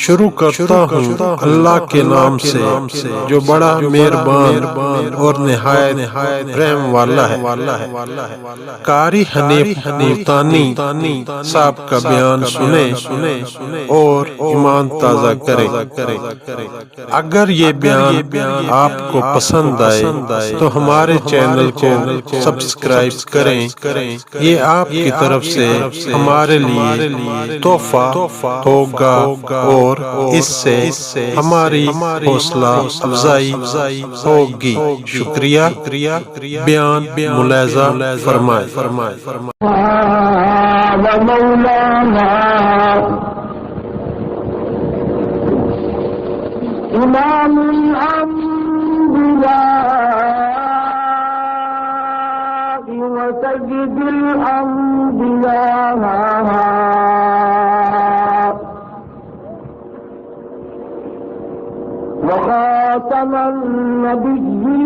شروع کرتا ہوں اللہ کے نام سے جو بڑا مہربان اور نہایت رحم والا ہے۔ قاری حنیف ملتانی صاحب کا بیان سنیں اور ایمان تازہ کریں۔ اگر یہ بیان آپ کو پسند آئے تو ہمارے چینل کو سبسکرائب کریں، یہ آپ کی طرف سے ہمارے لیے تحفہ ہوگا اور اس سے ہماری حوصلہ افزائی ہوگی۔ شکریہ۔ بیان ملاحظہ فرمائیں۔ مولانا امام الانبیاء وسید الانبیاء وخاتم النبیین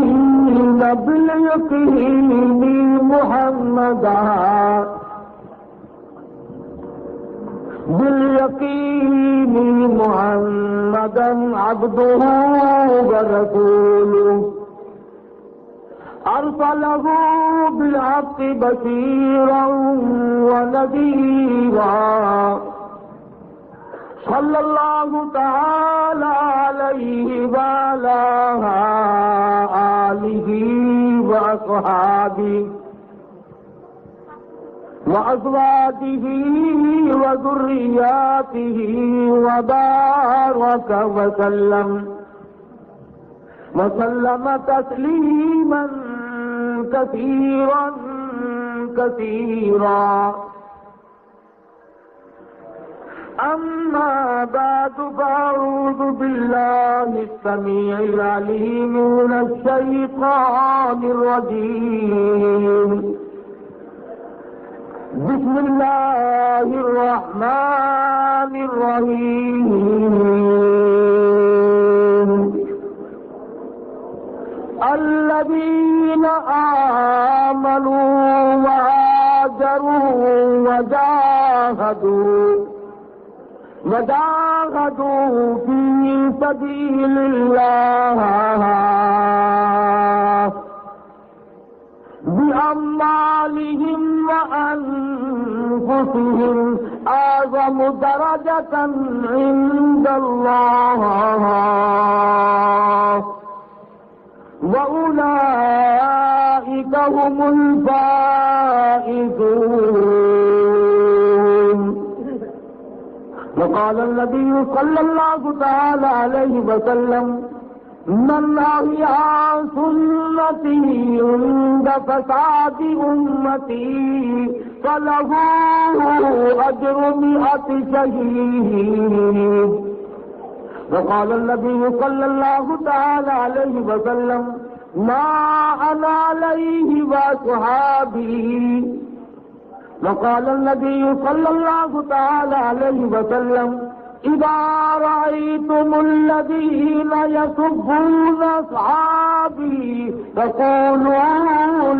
بالیقین محمدا باليقين محمدا عبده ورسوله أرسله بالحق بشيرا ونذيرا صلى الله تعالى عليه وعلى آله وأصحابه وأزواجه وذرياته وبارك وسلم تسليما كثيرا أما بعد فأعوذ بالله السميع العليم من الشيطان الرجيم بسم الله الرحمن الرحيم الذين آمنوا وهاجروا وجاهدوا في سبيل الله بأموالهم وأنفسهم أعظم درجة عند الله وأولئك هم الفائزون. وقال النبي صلى الله تعالى عليه وسلم من أحيا سنتي عند فساد أمتي فله أجر 100 شهيد. وقال النبي صلى الله تعالى عليه وسلم ما أنا عليه وأصحابي. وقال النبي صلى الله تعالى عليه وسلم إذا رأيتم الذين يسبون أصحابي فقولوا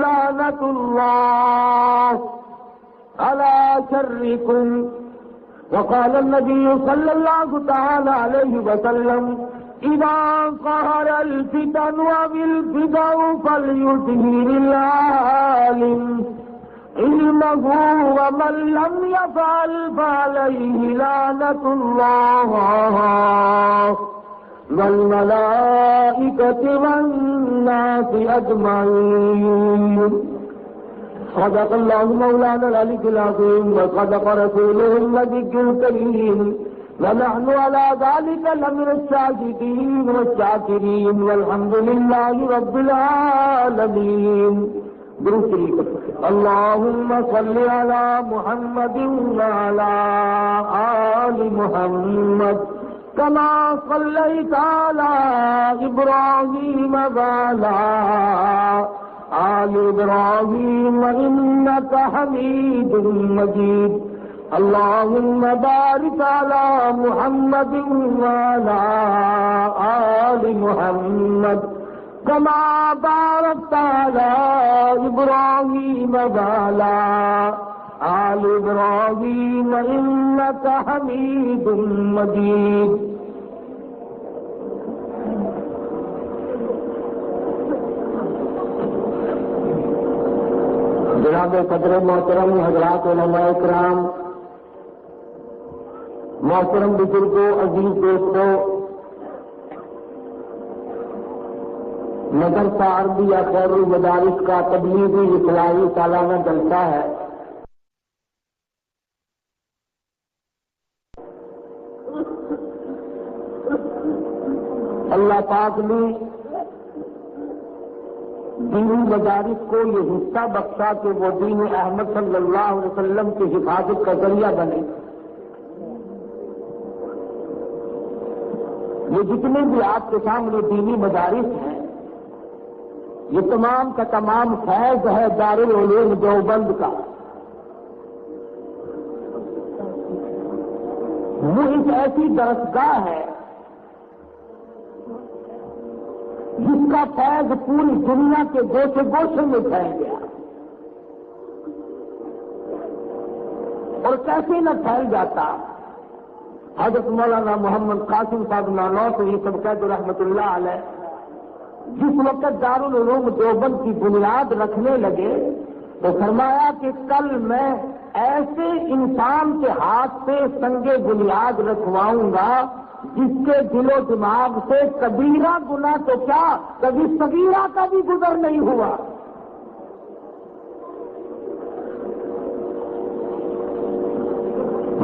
لعنة الله على شركم. وقال النبي صلى الله تعالى عليه وسلم إذا ظهر الفتن وبالبدع فليظهر العالم علمه ومن لم يفعل فعليه لعنة الله والملائكة والناس أجمعين. صدق الله مولانا العلي العظيم وصدق رسوله النبي الكريم ونحن على ذلك لمن الشاهدين والشاكرين والحمد لله رب العالمين. اللهم صل على محمد وعلى آل محمد كما صليت على إبراهيم وعلى آل إبراهيم إنك حميد مجيد. اللهم بارك على محمد وعلى آل محمد كما باركت على إبراهيم وعلى آل ابراہیم انک حمید مجید۔ جناب قدر محترم حضرات علماء کرام، محترم بزرگوں، عزیز دوستوں، مدرسہ عربیہ خیر المدارس کا تبلیغی اصلاحی سالانہ جلسہ ہے۔ اللہ پاک نے دینی مدارس کو یہ حصہ بخشا کہ وہ دین احمد صلی اللہ علیہ وسلم کی حفاظت کا ذریعہ بنے۔ یہ جتنے بھی آپ کے سامنے دینی مدارس ہیں، یہ تمام کا تمام فیض ہے دارالعلوم دیوبند کا۔ وہ ایک ایسی درسگاہ ہے جس کا فیض پوری دنیا کے گوشے گوشے میں پھیل گیا، اور کیسے نہ پھیل جاتا۔ حضرت مولانا محمد قاسم صاحب نانوتوی سبقت رحمۃ اللہ علیہ جس وقت دارالعلوم دیوبند کی بنیاد رکھنے لگے تو فرمایا کہ کل میں ایسے انسان کے ہاتھ سے سنگ بنیاد رکھواؤں گا جس کے دل و دماغ سے کبیرہ گناہ تو کیا کبھی صغیرہ کا بھی گزر نہیں ہوا۔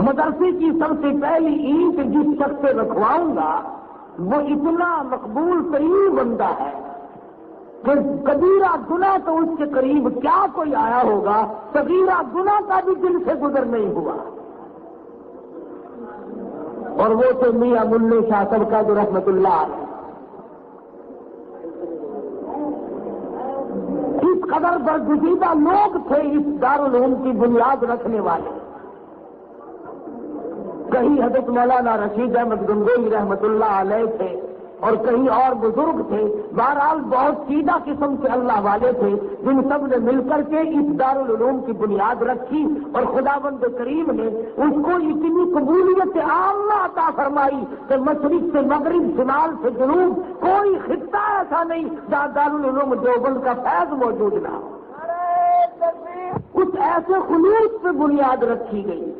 مدرسے کی سب سے پہلی اینٹ جس شخص سے رکھواؤں گا وہ اتنا مقبول ترین بندہ ہے کہ کبیرہ گناہ تو اس کے قریب کیا کوئی آیا ہوگا، صغیرہ گناہ کا بھی دل سے گزر نہیں ہوا۔ اور وہ تو میاں ملے شاہ سبقت رحمۃ اللہ علیہ۔ اس قدر برگزیدہ لوگ تھے اس دارالعلوم کی بنیاد رکھنے والے۔ کہیں حضرت مولانا رشید احمد گنگوئی رحمۃ اللہ علیہ تھے اور کہیں اور بزرگ تھے، بہرحال بہت سیدھا قسم کے اللہ والے تھے جن سب نے مل کر کے اس دارالعلوم کی بنیاد رکھی، اور خداوند کریم نے اس کو اتنی قبولیت عامہ عطا فرمائی کہ مشرق سے مغرب، شمال سے جنوب کوئی خطہ ایسا نہیں جہاں دارالعلوم دیوبند کا فیض موجود نہ ہو۔ کچھ ایسے خلوص پہ بنیاد رکھی گئی،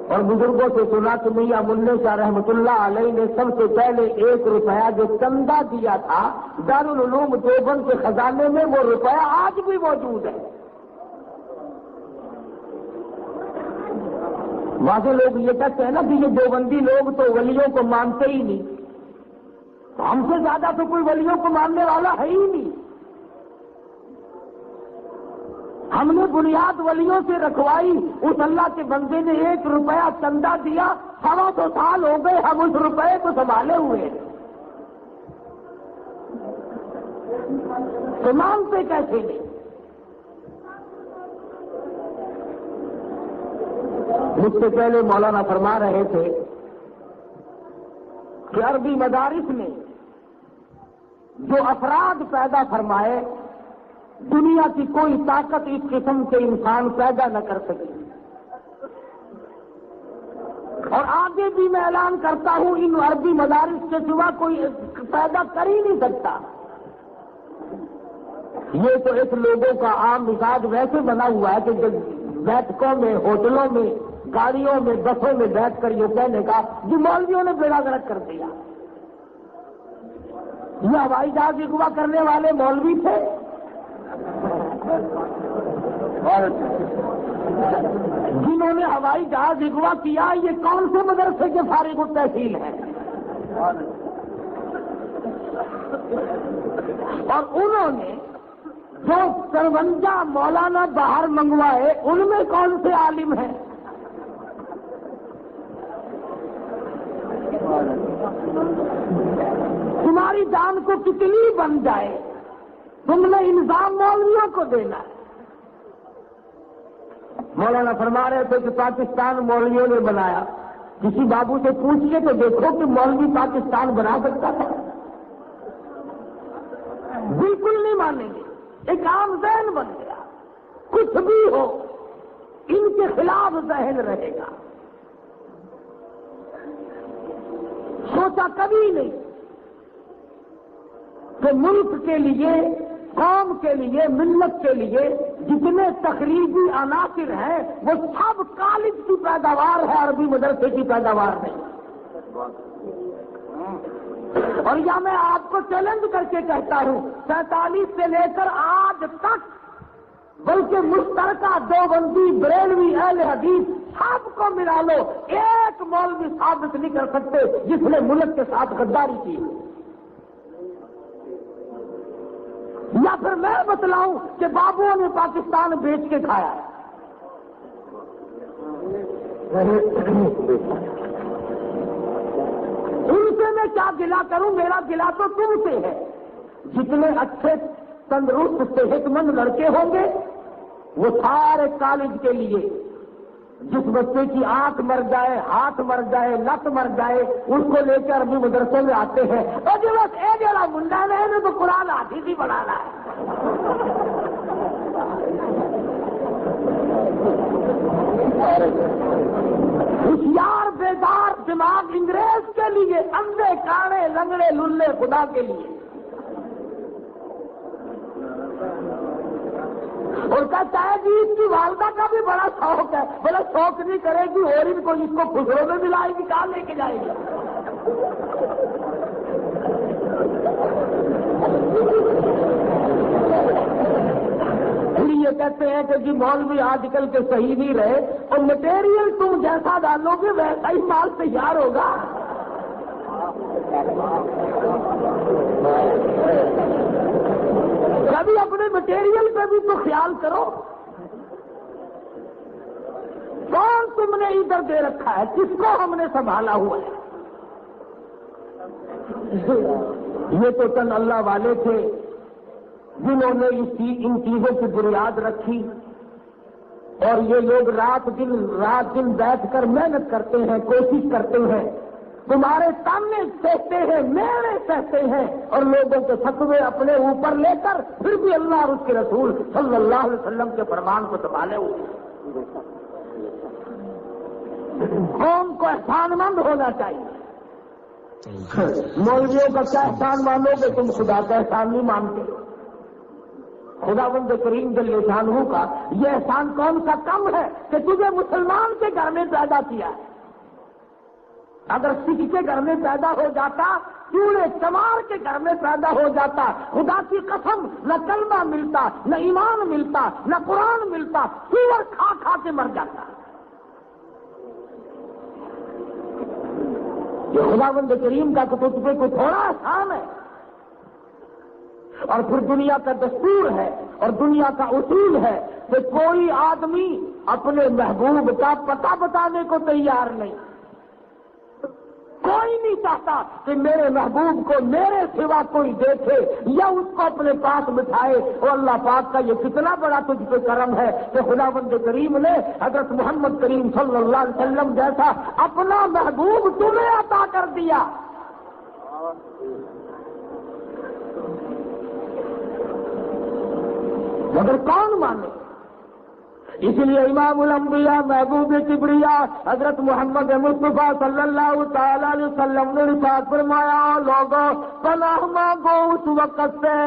اور بزرگوں سے سنا کہ میاں ملے شاہ رحمۃ اللہ علیہ نے سب سے پہلے 1 روپیہ جو چندہ دیا تھا دارالعلوم دیوبند کے خزانے میں، وہ روپیہ آج بھی موجود ہے۔ وہاں لوگ یہ کہتے ہیں نا کہ یہ دیوبندی لوگ تو ولیوں کو مانتے ہی نہیں، ہم سے زیادہ تو کوئی ولیوں کو ماننے والا ہے ہی نہیں۔ ہم نے بنیاد ولیوں سے رکھوائی، اس اللہ کے بندے نے 1 روپیہ چندہ دیا، 125 سال ہو گئے ہم اس روپئے کو سنبھالے ہوئے، تو مانتے کیسے نہیں؟ مجھ سے پہلے مولانا فرما رہے تھے کہ عربی مدارس نے جو افراد پیدا فرمائے، دنیا کی کوئی طاقت اس قسم کے انسان پیدا نہ کر سکے، اور آگے بھی میں اعلان کرتا ہوں ان عربی مدارس کے سوا کوئی پیدا کر ہی نہیں سکتا۔ یہ تو ایک لوگوں کا عام مزاج ویسے بنا ہوا ہے کہ جب بیٹھکوں میں، ہوٹلوں میں، گاڑیوں میں، بسوں میں بیٹھ کر یہ کہنے کا جو مولویوں نے بیڑا غرق کر دیا۔ یہ ہوائی جہاز اغوا کرنے والے مولوی تھے، جنہوں نے ہوائی جہاز اغوا کیا یہ کون سے مدرسے کے فارغ التحصیل ہیں؟ اور انہوں نے جو 53 مولانا باہر منگوائے ان میں کون سے عالم ہیں؟ تمہاری جان کو کتنی بن جائے تم نے الزام مولویوں کو دینا ہے۔ مولانا فرما رہے تھے کہ پاکستان مولویوں نے بنایا، کسی بابو سے پوچھئے تو دیکھو کہ مولوی پاکستان بنا سکتا تھا؟ بالکل نہیں مانیں گے، ایک عام ذہن بن گیا۔ کچھ بھی ہو ان کے خلاف ذہن رہے گا. سوچا کبھی نہیں کہ ملک کے لیے، قوم کے لیے، ملت کے لیے جتنے تخریبی عناصر ہیں وہ سب کالج کی پیداوار ہے، عربی مدرسے کی پیداوار نہیں. اور یا میں آپ کو چیلنج کر کے کہتا ہوں 47 سے لے کر آج تک بلکہ مشترکہ دیوبندی، بریلوی، اہل حدیث سب کو ملا لو، ایک مولوی ثابت نہیں کر سکتے جس نے ملک کے ساتھ غداری کی. یا پھر میں بتلاؤں کہ بابوؤں نے پاکستان بیچ کے کھایا. ان سے میں کیا گلہ کروں؟ میرا گلہ تو تم سے ہے. جتنے اچھے تندرست صحت مند لڑکے ہوں گے وہ سارے کالج کے لیے، جس بچے کی آنکھ مر جائے، ہاتھ مر جائے، لت مر جائے، اس کو لے کر اپنے مدرسے میں آتے ہیں. اور جو بس اے جڑا منڈا نے تو قرآن حدیث ہی بنانا ہے. ہوشیار بیدار دماغ انگریز کے لیے، اندھے کاڑے لنگڑے للے خدا کے لیے. اور کہتا ہے جی اس کی والدہ کا بھی بڑا شوق ہے. بڑا شوق نہیں کرے گی اور ان کو اس کو خسروں میں ملائے گی، کہاں لے کے جائے گی؟ پھر یہ کہتے ہیں کہ جی مولوی آج کل کے صحیح نہیں رہے، اور مٹیریل تم جیسا ڈالو گے ویسا ہی مال تیار ہوگا. کبھی اپنے مٹیریل پہ بھی تو خیال کرو. کون تم نے ادھر دے رکھا ہے؟ کس کو ہم نے سنبھالا ہوا ہے؟ یہ تو چند اللہ والے تھے جنہوں نے ان چیزوں کی بنیاد رکھی. اور یہ لوگ رات دن بیٹھ کر محنت کرتے ہیں، کوشش کرتے ہیں، تمہارے سامنے سہتے ہیں، میرے سہتے ہیں، اور لوگوں کے فتوے اپنے اوپر لے کر پھر بھی اللہ اور اس کے رسول صلی اللہ علیہ وسلم کے فرمان کو سنبھالے ہوئے. قوم کو احسان مند ہونا چاہیے. مولویوں کا کیا احسان مانو گے؟ تم خدا کا احسان نہیں مانتے. خداوند کریم جل شانہ کا یہ احسان کون سا کم ہے کہ تجھے مسلمان کے گھر میں پیدا کیا ہے. اگر سکھ کے گھر میں پیدا ہو جاتا، چوڑے چمار کے گھر میں پیدا ہو جاتا، خدا کی قسم نہ کلمہ ملتا، نہ ایمان ملتا، نہ قرآن ملتا، سور کھا کھا کے مر جاتا. یہ خداوند کریم کا تجھ پہ کوئی تھوڑا احسان ہے. اور پھر دنیا کا دستور ہے اور دنیا کا اصول ہے کہ کوئی آدمی اپنے محبوب کا پتہ بتانے کو تیار نہیں. کوئی نہیں چاہتا کہ میرے محبوب کو میرے سوا کوئی دیکھے یا اس کو اپنے پاس بٹھائے. اور اللہ پاک کا یہ کتنا بڑا تجھ پہ کرم ہے کہ خداوند کریم نے حضرت محمد کریم صلی اللہ علیہ وسلم جیسا اپنا محبوب تمہیں عطا کر دیا. مگر کون مانے؟ اس لیے امام الانبیاء محبوب کبریا حضرت محمد مصطفیٰ صلی اللہ تعالی علیہ وسلم نے ارشاد فرمایا، لوگوں پناہ مانگو اس وقت سے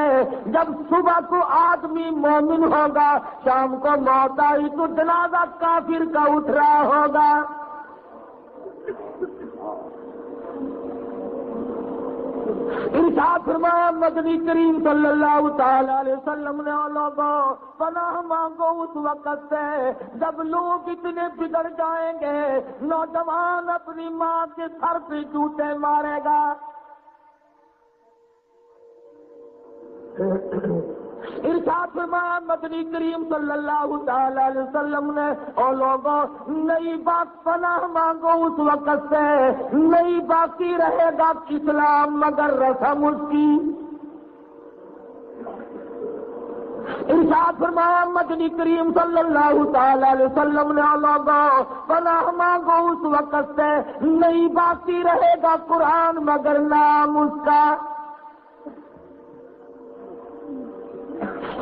جب صبح کو آدمی مومن ہوگا، شام کو موت آئی تو جنازہ کافر کا اٹھ رہا ہوگا. ارشاد فرمایا مدنی کریم صلی اللہ تعالی علیہ وسلم نے، لوگوں پناہ مانگو اس وقت سے جب لوگ اتنے بگڑ جائیں گے، نوجوان اپنی ماں کے سر پہ جوتے مارے گا. ارشاد فرمایا مدنی کریم صلی اللہ تعالی علیہ وسلم نے، اور لوگوں نئی بات پناہ مانگو اس وقت سے نئی باقی رہے گا اسلام مگر رسم اس کی. ارشاد فرمایا مدنی کریم صلی اللہ تعالی علیہ وسلم نے، لوگوں پناہ مانگو اس وقت سے نئی باقی رہے گا قرآن مگر نام اس کا.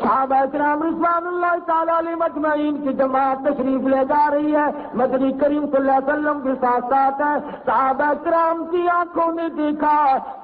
صحابہ کرام رضوان اللہ تعالی علیہم اجمعین کی جماعت تشریف لے جا رہی ہے، مدنی کریم صلی اللہ علیہ وسلم کے ساتھ ساتھ ہے۔ صحابہ کرام کی آنکھوں نے دیکھا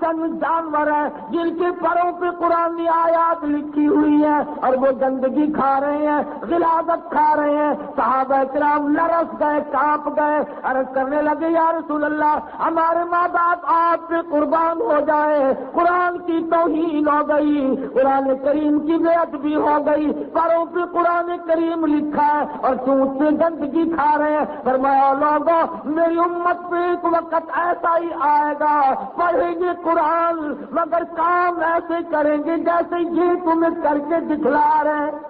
چند جانور ہیں جن کے پروں پہ قرآنی آیات لکھی ہوئی ہیں اور وہ گندگی کھا رہے ہیں، غلاظت کھا رہے ہیں۔ صحابہ کرام لرس گئے، کانپ گئے، عرض کرنے لگے یا رسول اللہ ہمارے ماں باپ آپ پہ قربان ہو جائے، قرآن کی توہین ہو گئی، قرآن کریم کی بے ادبی ہو گئی، پروں پہ قرآن کریم لکھا ہے اور سوچ سے گندگی کھا رہے ہیں۔ فرمایا لوگوں میری امت پہ ایک وقت ایسا ہی آئے گا، پڑھیں گے قرآن مگر کام ایسے کریں گے جیسے یہ تمہیں کر کے دکھلا رہے ہیں۔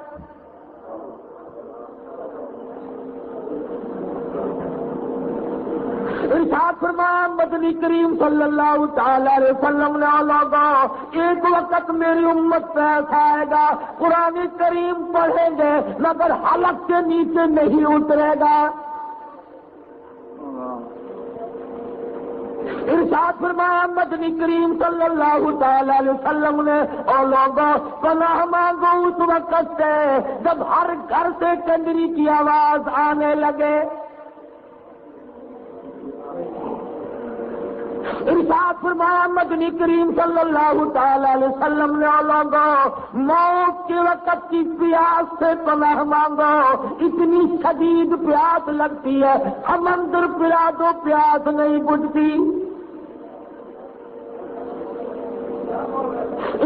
ارشاد فرمایا مدنی کریم صلی اللہ تعالی علیہ وسلم نے لوگوں ایک وقت میری امت پہ ایسا آئے گا قرآن کریم پڑھیں گے مگر حلق کے نیچے نہیں اترے گا۔ ارشاد فرمایا مدنی کریم صلی اللہ تعالی علیہ وسلم نے اور لوگوں پناہ مانگو اس وقت سے جب ہر گھر سے کنجری کی آواز آنے لگے۔ ارشاد فرمایا مدنی کریم صلی اللہ تعالی علیہ وسلم نے لوگوں موت کے وقت کی پیاس سے پناہ مانگو، اتنی شدید پیاس لگتی ہے سمندر پلا دو پیاس نہیں بجھتی۔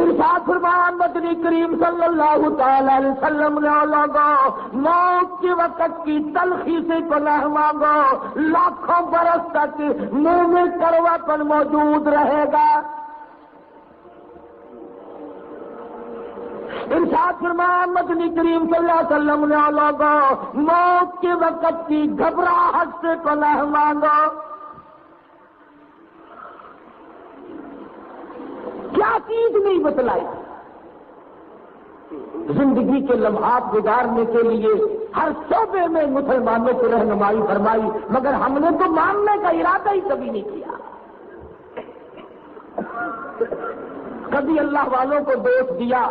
ارشاد فرمایا مدنی کریم صلی اللہ تعالی علیہ وسلم نے لوگوں موت کے وقت کی تلخی سے پناہ مانگو، لاکھوں برس تک منہ میں کڑوا پن موجود رہے گا۔ ارشاد فرمایا مدنی کریم صلی اللہ علیہ وسلم نے لوگوں موت کے وقت کی گھبراہٹ سے پناہ مانگو۔ کیا چیز نہیں بتلائی؟ زندگی کے لمحات گزارنے کے لیے ہر شعبے میں مسلمانوں کو رہنمائی فرمائی مگر ہم نے تو ماننے کا ارادہ ہی کبھی نہیں کیا۔ کبھی اللہ والوں کو دوش دیا،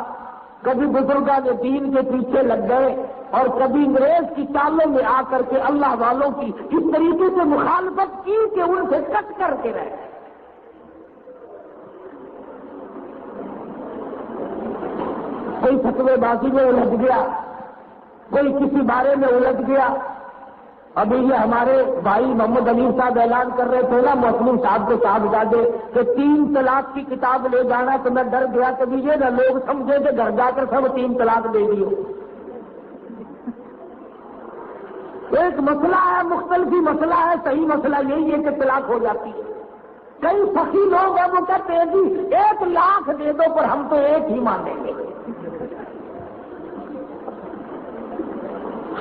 کبھی بزرگان دین کے پیچھے لگ گئے اور کبھی انگریز کی چالوں میں آ کر کے اللہ والوں کی اس طریقے سے مخالفت کی کہ ان سے کٹ کر کے رہے۔ کوئی فتوے بازی میں الجھ گیا، کوئی کسی بارے میں الجھ گیا۔ ابھی یہ ہمارے بھائی محمد امیر صاحب اعلان کر رہے تھے نا مسلم صاحب کو صاحبزادے کہ 3 طلاق کی کتاب لے جانا، تو میں ڈر گیا کبھی یہ نہ لوگ سمجھے کہ گھر جا کر سب 3 طلاق دے دیو۔ ایک مسئلہ ہے، مختلف مسئلہ ہے، صحیح مسئلہ یہی ہے کہ طلاق ہو جاتی ہے۔ کئی سخی لوگ ہیں وہ کہتے ہیں جی 1 لاکھ دے دو پر ہم تو ایک ہی مانیں گے۔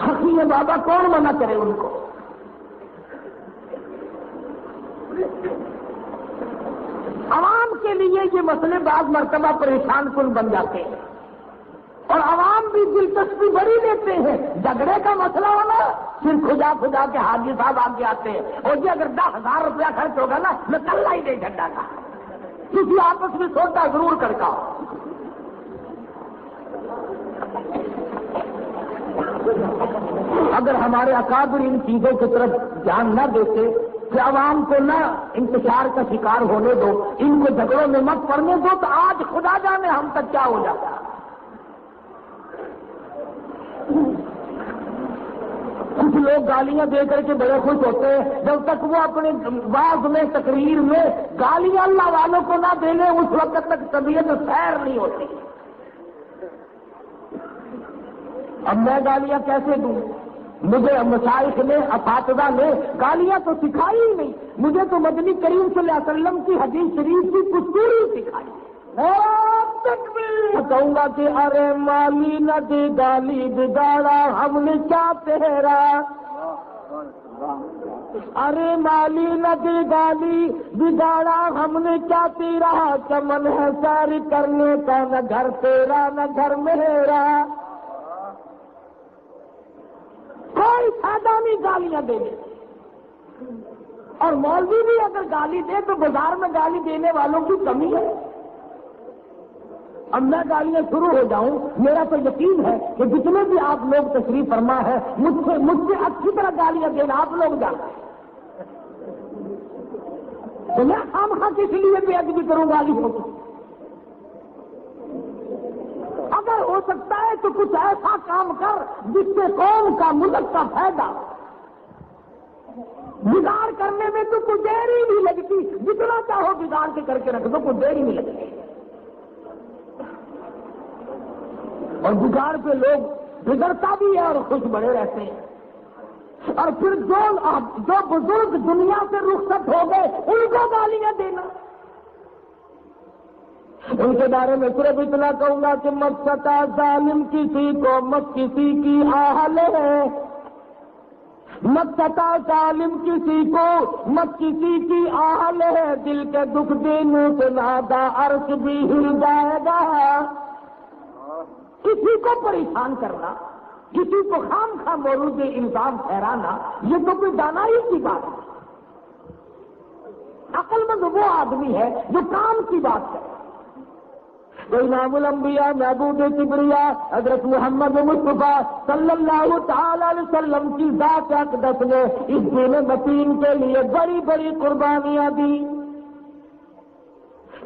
سخی ہے بابا، کون منع کرے ان کو؟ عوام کے لیے یہ مسئلے بعض مرتبہ پریشان کن بن جاتے ہیں اور عوام بھی دلچسپی بڑی لیتے ہیں۔ جھگڑے کا مسئلہ ہونا پھر خدا کے حاجی صاحب آگے آتے ہیں اور جی اگر 10,000 روپیہ خرچ ہوگا نا میں کل ہی نہیں جھنڈا کا، کسی آپس میں سوچا ضرور کرتا ہوں۔ اگر ہمارے اکابر ان چیزوں کی طرف دھیان نہ دیتے کہ عوام کو نہ انتشار کا شکار ہونے دو، ان کو جھگڑوں میں مت پڑنے دو، تو آج خدا جانے ہم تک کیا ہو جاتا۔ کچھ لوگ گالیاں دے کر کے بڑے خوش ہوتے ہیں، جب تک وہ اپنے واعظ میں تقریر میں گالیاں اللہ والوں کو نہ دے لیں اس وقت تک طبیعت سیر نہیں ہوتی۔ اب میں گالیاں کیسے دوں؟ مجھے مشائخ نے اساتذہ نے گالیاں تو سکھائی ہی نہیں، مجھے تو مدنی کریم صلی اللہ علیہ وسلم کی حدیث شریف کی کستوری سکھائی۔ کہوں گا کہ ارے مالی نہ دے گالی بگاڑا ہم نے کیا تیرا، ارے مالی نہ دے گالی بگاڑا ہم نے کیا تیرا، چمن ہے سیر کرنے کا نہ گھر تیرا نہ گھر میرا۔ کوئی فائدہ نہیں گالیاں دینے، اور مولوی بھی اگر گالی دے تو بازار میں گالی دینے والوں کی کمی ہے۔ اب میں گالیاں شروع ہو جاؤں، میرا تو یقین ہے کہ جتنے بھی آپ لوگ تشریف فرما ہے مجھ سے اچھی طرح گالیاں دینا آپ لوگ جانتے ہیں، تو میں خامخواہ کس لیے بے ادبی کروں گالی ہو؟ اگر ہو سکتا ہے تو کچھ ایسا کام کر جس سے قوم کا، ملک کا فائدہ، بگاڑ کرنے میں تو کچھ دیر ہی نہیں لگتی، جتنا چاہو بگاڑ کر کے رکھ دو، کچھ دیر ہی نہیں لگتی، اور بگاڑ پہ لوگ بگڑتا بھی ہے اور خوش بڑے رہتے ہیں، اور پھر جو بزرگ دنیا سے رخصت ہو گئے ان کو گالیاں دینا، ان کے بارے میں صرف اتنا کہوں گا کہ مت ستا ظالم کسی کو، مت کسی کی آہل ہے، مت ستا ظالم کسی کو، مت کسی کی آہل ہے، دل کے دکھ دینے سے نادا عرش بھی ہل جائے گا۔ کسی کو پریشان کرنا، کسی کو خام خواہ مورود الزام ٹھہرانا، یہ تو کوئی دانائی کی بات ہے۔ عقل مند وہ آدمی ہے جو کام کی بات کرے۔ تو امام الانبیاء معبود کبریا حضرت محمد مصطفیٰ صلی اللہ تعالی علیہ وسلم کی ذات اقدس نے اس دین متین کے لیے بڑی بڑی قربانیاں دی۔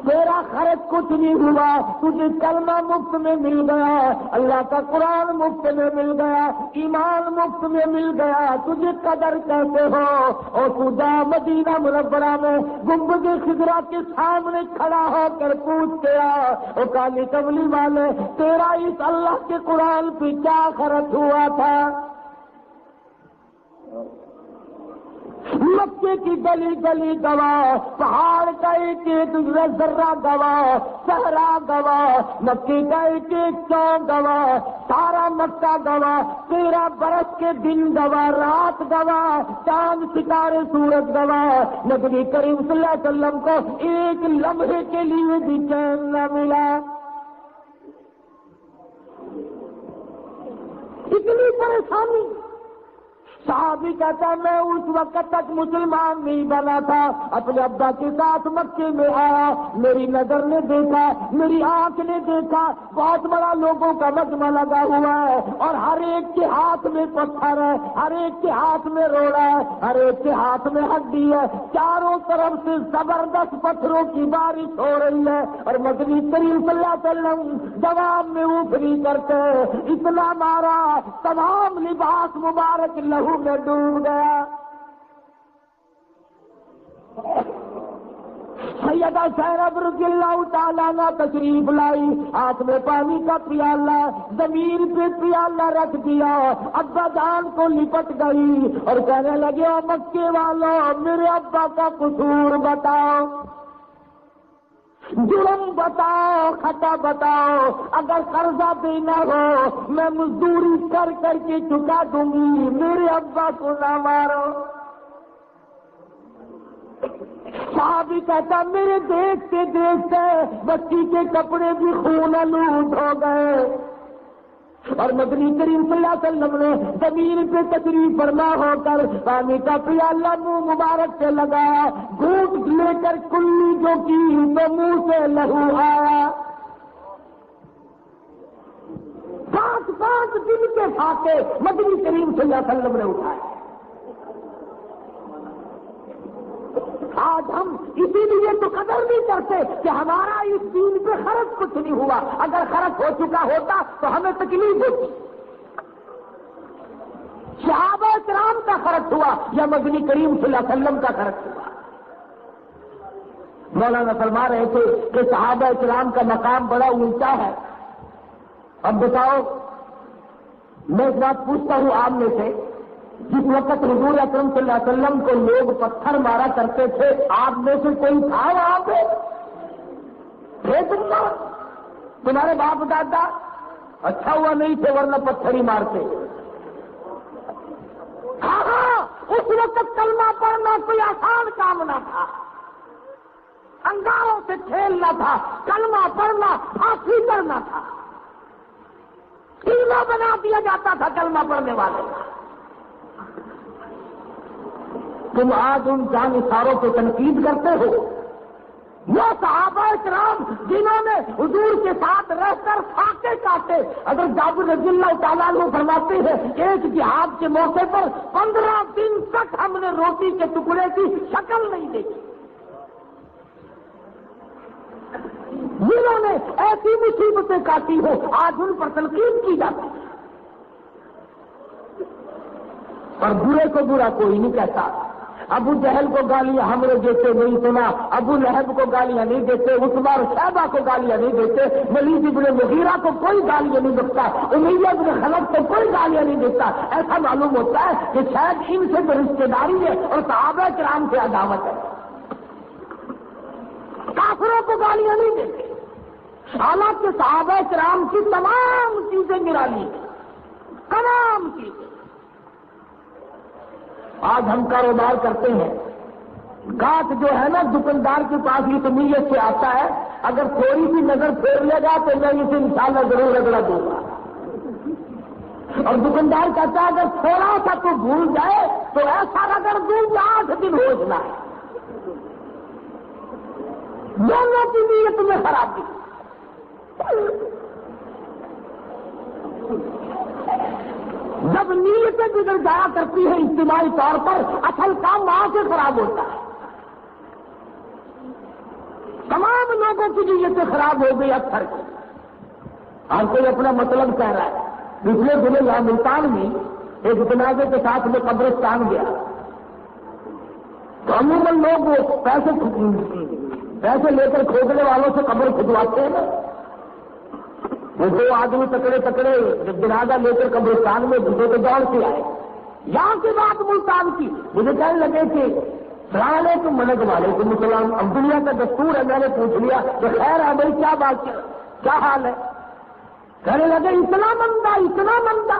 تیرا خرچ کچھ نہیں ہوا، تجھے کلمہ مفت میں مل گیا، اللہ کا قرآن مفت میں مل گیا، ایمان مفت میں مل گیا، تجھے قدر کیسے ہو؟ اور تو جا مدینہ منورہ میں گنبد خضرا کے سامنے کھڑا ہو کر پوچھ کے آ، او کالی کملی والے، تیرا اس اللہ کے قرآن پہ کیا خرچ ہوا تھا؟ مکے کی گلی گلی گواہ، پہاڑ کا ایک ایک ذرہ گواہ، صحرا گواہ، مکے کا ایک ایک چوک گواہ، سارا مکہ گواہ، 13 برس کے دن گواہ، رات گواہ، چاند ستارے سورج گواہ، نبی کریم صلی اللہ علیہ وسلم کو ایک لمحے کے لیے بھی چین نہ ملا۔ اتنی پریشانی۔ صحابی کہتا میں اس وقت تک مسلمان نہیں بنا تھا، اپنے ابا کے ساتھ مکے میں آیا، میری نظر نے دیکھا، میری آنکھ نے دیکھا، بہت بڑا لوگوں کا مجمع لگا ہوا ہے، اور ہر ایک کے ہاتھ میں پتھر ہے، ہر ایک کے ہاتھ میں روڑا ہے، ہر ایک کے ہاتھ میں ہڈی ہے، چاروں طرف سے زبردست پتھروں کی بارش ہو رہی ہے، اور مدنی کریم صلی اللہ علیہ وسلم جواب میں اوپری کرتے اتنا مارا تمام لباس مبارک لہو میں ڈوب گیا۔ سیدہ زینب رضی اللہ تعالیٰ عنہ تشریف لائی، ہاتھ میں پانی کا پیالہ، زمین پہ پیالہ رکھ دیا، ابا جان کو لپٹ گئی اور کہنے لگے مکے والوں میرے ابا کا قصور بتاؤ، جرم بتاؤ، خطا بتاؤ، اگر قرضہ دینا ہو میں مزدوری کر کر کے چکا دوں گی، میرے ابا کو نہ مارو۔ صحابی کہتا میرے دیکھتے دیکھتے بچی کے کپڑے بھی خون آلود ہو گئے، اور مدنی کریم صلی اللہ علیہ وسلم نے زمین پہ تشریف فرما ہو کر پانی کا پیالہ منہ مبارک سے لگایا، گھونٹ لے کر کلی جو کی تو منہ سے لہو آیا۔ 5 دن کے فاقے مدنی کریم صلی اللہ علیہ وسلم نے اٹھائے۔ آج ہم اسی لیے تو قدر نہیں کرتے کہ ہمارا اس دین پہ خرچ کچھ نہیں ہوا، اگر خرچ ہو چکا ہوتا تو ہمیں تکلیف ہوتی۔ صحابہ کرام کا خرچ ہوا یا مدنی کریم صلی اللہ علیہ وسلم کا خرچ ہوا؟ مولانا فرما رہے تھے کہ صحابہ کرام کا مقام بڑا اونچا ہے۔ اب بتاؤ، میں ایک بات پوچھتا ہوں آپ میں سے، جس وقت حضور اکرم صلی اللہ علیہ وسلم کو لوگ پتھر مارا کرتے تھے، آپ میں سے کوئی تھا وہاں پہ؟ تھے تمہارے باپ دادا؟ اچھا ہوا نہیں تھے، ورنہ پتھر ہی مارتے۔ ہاں، اس وقت کلمہ پڑھنا کوئی آسان کام نہ تھا، انگاروں سے کھیلنا تھا، کلمہ پڑھنا پھانسی کرنا تھا، ہیرو بنا دیا جاتا تھا کلمہ پڑھنے والے۔ تم آج ان جانثاروں کو تنقید کرتے ہو، وہ صحابہ کرام جنہوں نے حضور کے ساتھ رہ کر فاقے کاٹے. اگر جابر رضی اللہ تعالیٰ عنہ فرماتے ہیں ایک جہاد کے موقع پر 15 دن تک ہم نے روٹی کے ٹکڑے کی شکل نہیں دیکھی. جنہوں نے ایسی مصیبتیں کاٹی ہو آج ان پر تنقید کی جاتی ہے. اور برے کو برا کوئی نہیں کہتا. ابو جہل کو گالیاں ہم نے دیتے نہیں سنا, ابو لہب کو گالیاں نہیں دیتے, عتبہ اور شیبہ کو گالیاں نہیں دیتے, ولید بن مغیرہ کو کوئی گالیاں نہیں دیتا, امیہ بن خلف کو کوئی گالیاں نہیں دیتا. ایسا معلوم ہوتا ہے کہ شاید ان سے تو رشتے داری ہے اور صحابہ کرام سے عداوت ہے. کافروں کو گالیاں نہیں دیتے, حالانکہ صحابہ کرام کی تمام چیزیں نرالی ہیں, تمام چیزیں. آج ہم کاروبار کرتے ہیں, گاہک جو ہے نا دکاندار کے پاس یہ تو نیت سے آتا ہے اگر تھوڑی سی نظر پھیر لے گا تو میں اسے انشاءاللہ ضرور رگڑا دوں گا. اور دکاندار کہتا ہے اگر تھوڑا سا تو بھول جائے تو ایسا رگڑ دوں گا 8 دن ہوشنا ہے. دونوں کی نیت میں خرابی. جب نیتیں بگڑ جایا کرتی ہے اجتماعی طور پر اصل کام وہاں سے خراب ہوتا ہے. تمام لوگوں کی نیتیں خراب ہو گئی اکثر کی. ہر کوئی اپنا مطلب کہہ رہا ہے. پچھلے دنوں یہاں ملتان میں ایک جنازے کے ساتھ میں قبرستان گیا تو عموماً لوگ وہ پیسے لے کر کھودنے والوں سے قبر کھدواتے ہیں نا. وہ 2 آدمی تکڑے جنازہ لے کر قبرستان میں گھسے تو دوڑ کے آئے. یہاں کی بات ملتان کی. مجھے کہنے لگے کہ السلام علیکم. وعلیکم السلام. اب دنیا کا دستور ہے, میں نے پوچھ لیا کہ خیر ہے بھائی کیا بات کیا حال ہے. کہنے لگے اتنا مندہ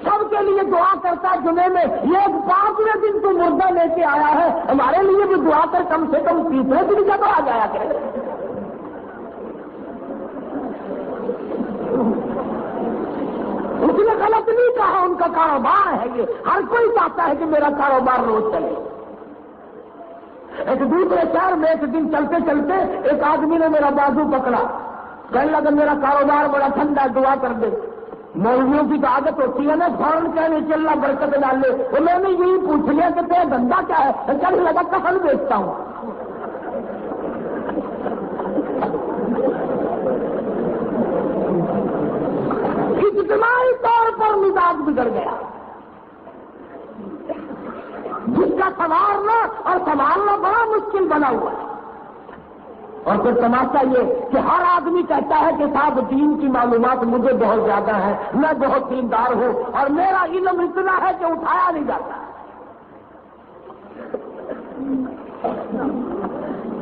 سب کے لیے دعا کرتا جمعے میں. یہ 5ویں دن تو مردہ لے کے آیا ہے, ہمارے لیے بھی دعا کر کم سے کم 3رے دن جب آ جایا کرے. اس نے غلط نہیں کہا, ان کا کاروبار ہے یہ. ہر کوئی چاہتا ہے کہ میرا کاروبار روز چلے. ایک دوسرے شہر میں ایک دن چلتے چلتے ایک آدمی نے میرا بازو پکڑا, کہنے لگا میرا کاروبار بڑا ٹھنڈا, دعا کر دے. مولویوں کی تو عادت ہوتی ہے نا فوراً کہنے کہ اللہ برکت ڈال لے. تو میں نے یہی پوچھ لیا کہ تیرا دھندا کیا ہے. کہنے لگا کفن بیچتا ہوں. اجتماعی طور پر مزاج بگڑ گیا. جس کا سنوارنا اور سنبھالنا بڑا مشکل بنا ہوا ہے. اور پھر تماشا یہ کہ ہر آدمی کہتا ہے کہ صاحب دین کی معلومات مجھے بہت زیادہ ہے, میں بہت دیندار ہوں اور میرا علم اتنا ہے کہ اٹھایا نہیں جاتا.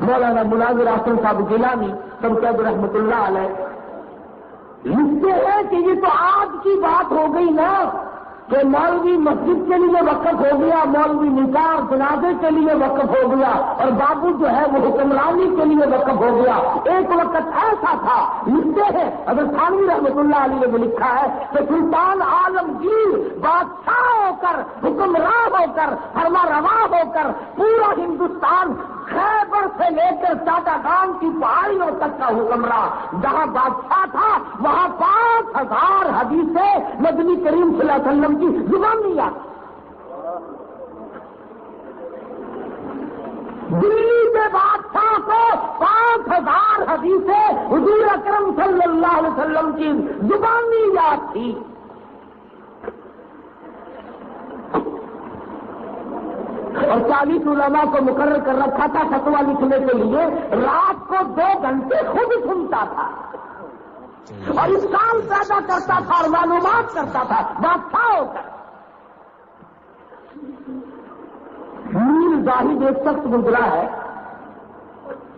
مولانا مناظر حسن صاحب گیلانی سب رحمۃ اللہ علیہ لکھتے ہیں کہ یہ تو آج کی بات ہو گئی نا کہ مولوی مسجد کے لیے وقف ہو گیا, مولوی نکاح جنازے کے لیے وقف ہو گیا, اور بابو جو ہے وہ حکمرانی کے لیے وقف ہو گیا. ایک وقت ایسا تھا, لکھتے ہیں حضرت تھانوی رحمۃ اللہ علیہ نے بھی لکھا ہے کہ سلطان عالمگیر بادشاہ ہو کر, حکمراں ہو کر, فرما روا ہو کر پورا ہندوستان خیبر سے لے کر چاٹاگان کی پہاڑیوں تک کا حکمراں جہاں بادشاہ تھا وہاں 5000 حدیثیں نبی کریم صلی اللہ علیہ وسلم کی زبانی آتی. دلی کے بادشاہ کو 5000 حدیثیں حضور اکرم صلی اللہ علیہ وسلم کی زبانی یاد تھی. اور 40 علماء کو مقرر کر رکھا تھا فتویٰ لکھنے کے لیے. رات کو 2 گھنٹے خود سنتا تھا اور اسکال پیدا کرتا تھا اور معلومات کرتا تھا بادشاہ ہو کر. میر زاہد ایک شخص گزرا ہے,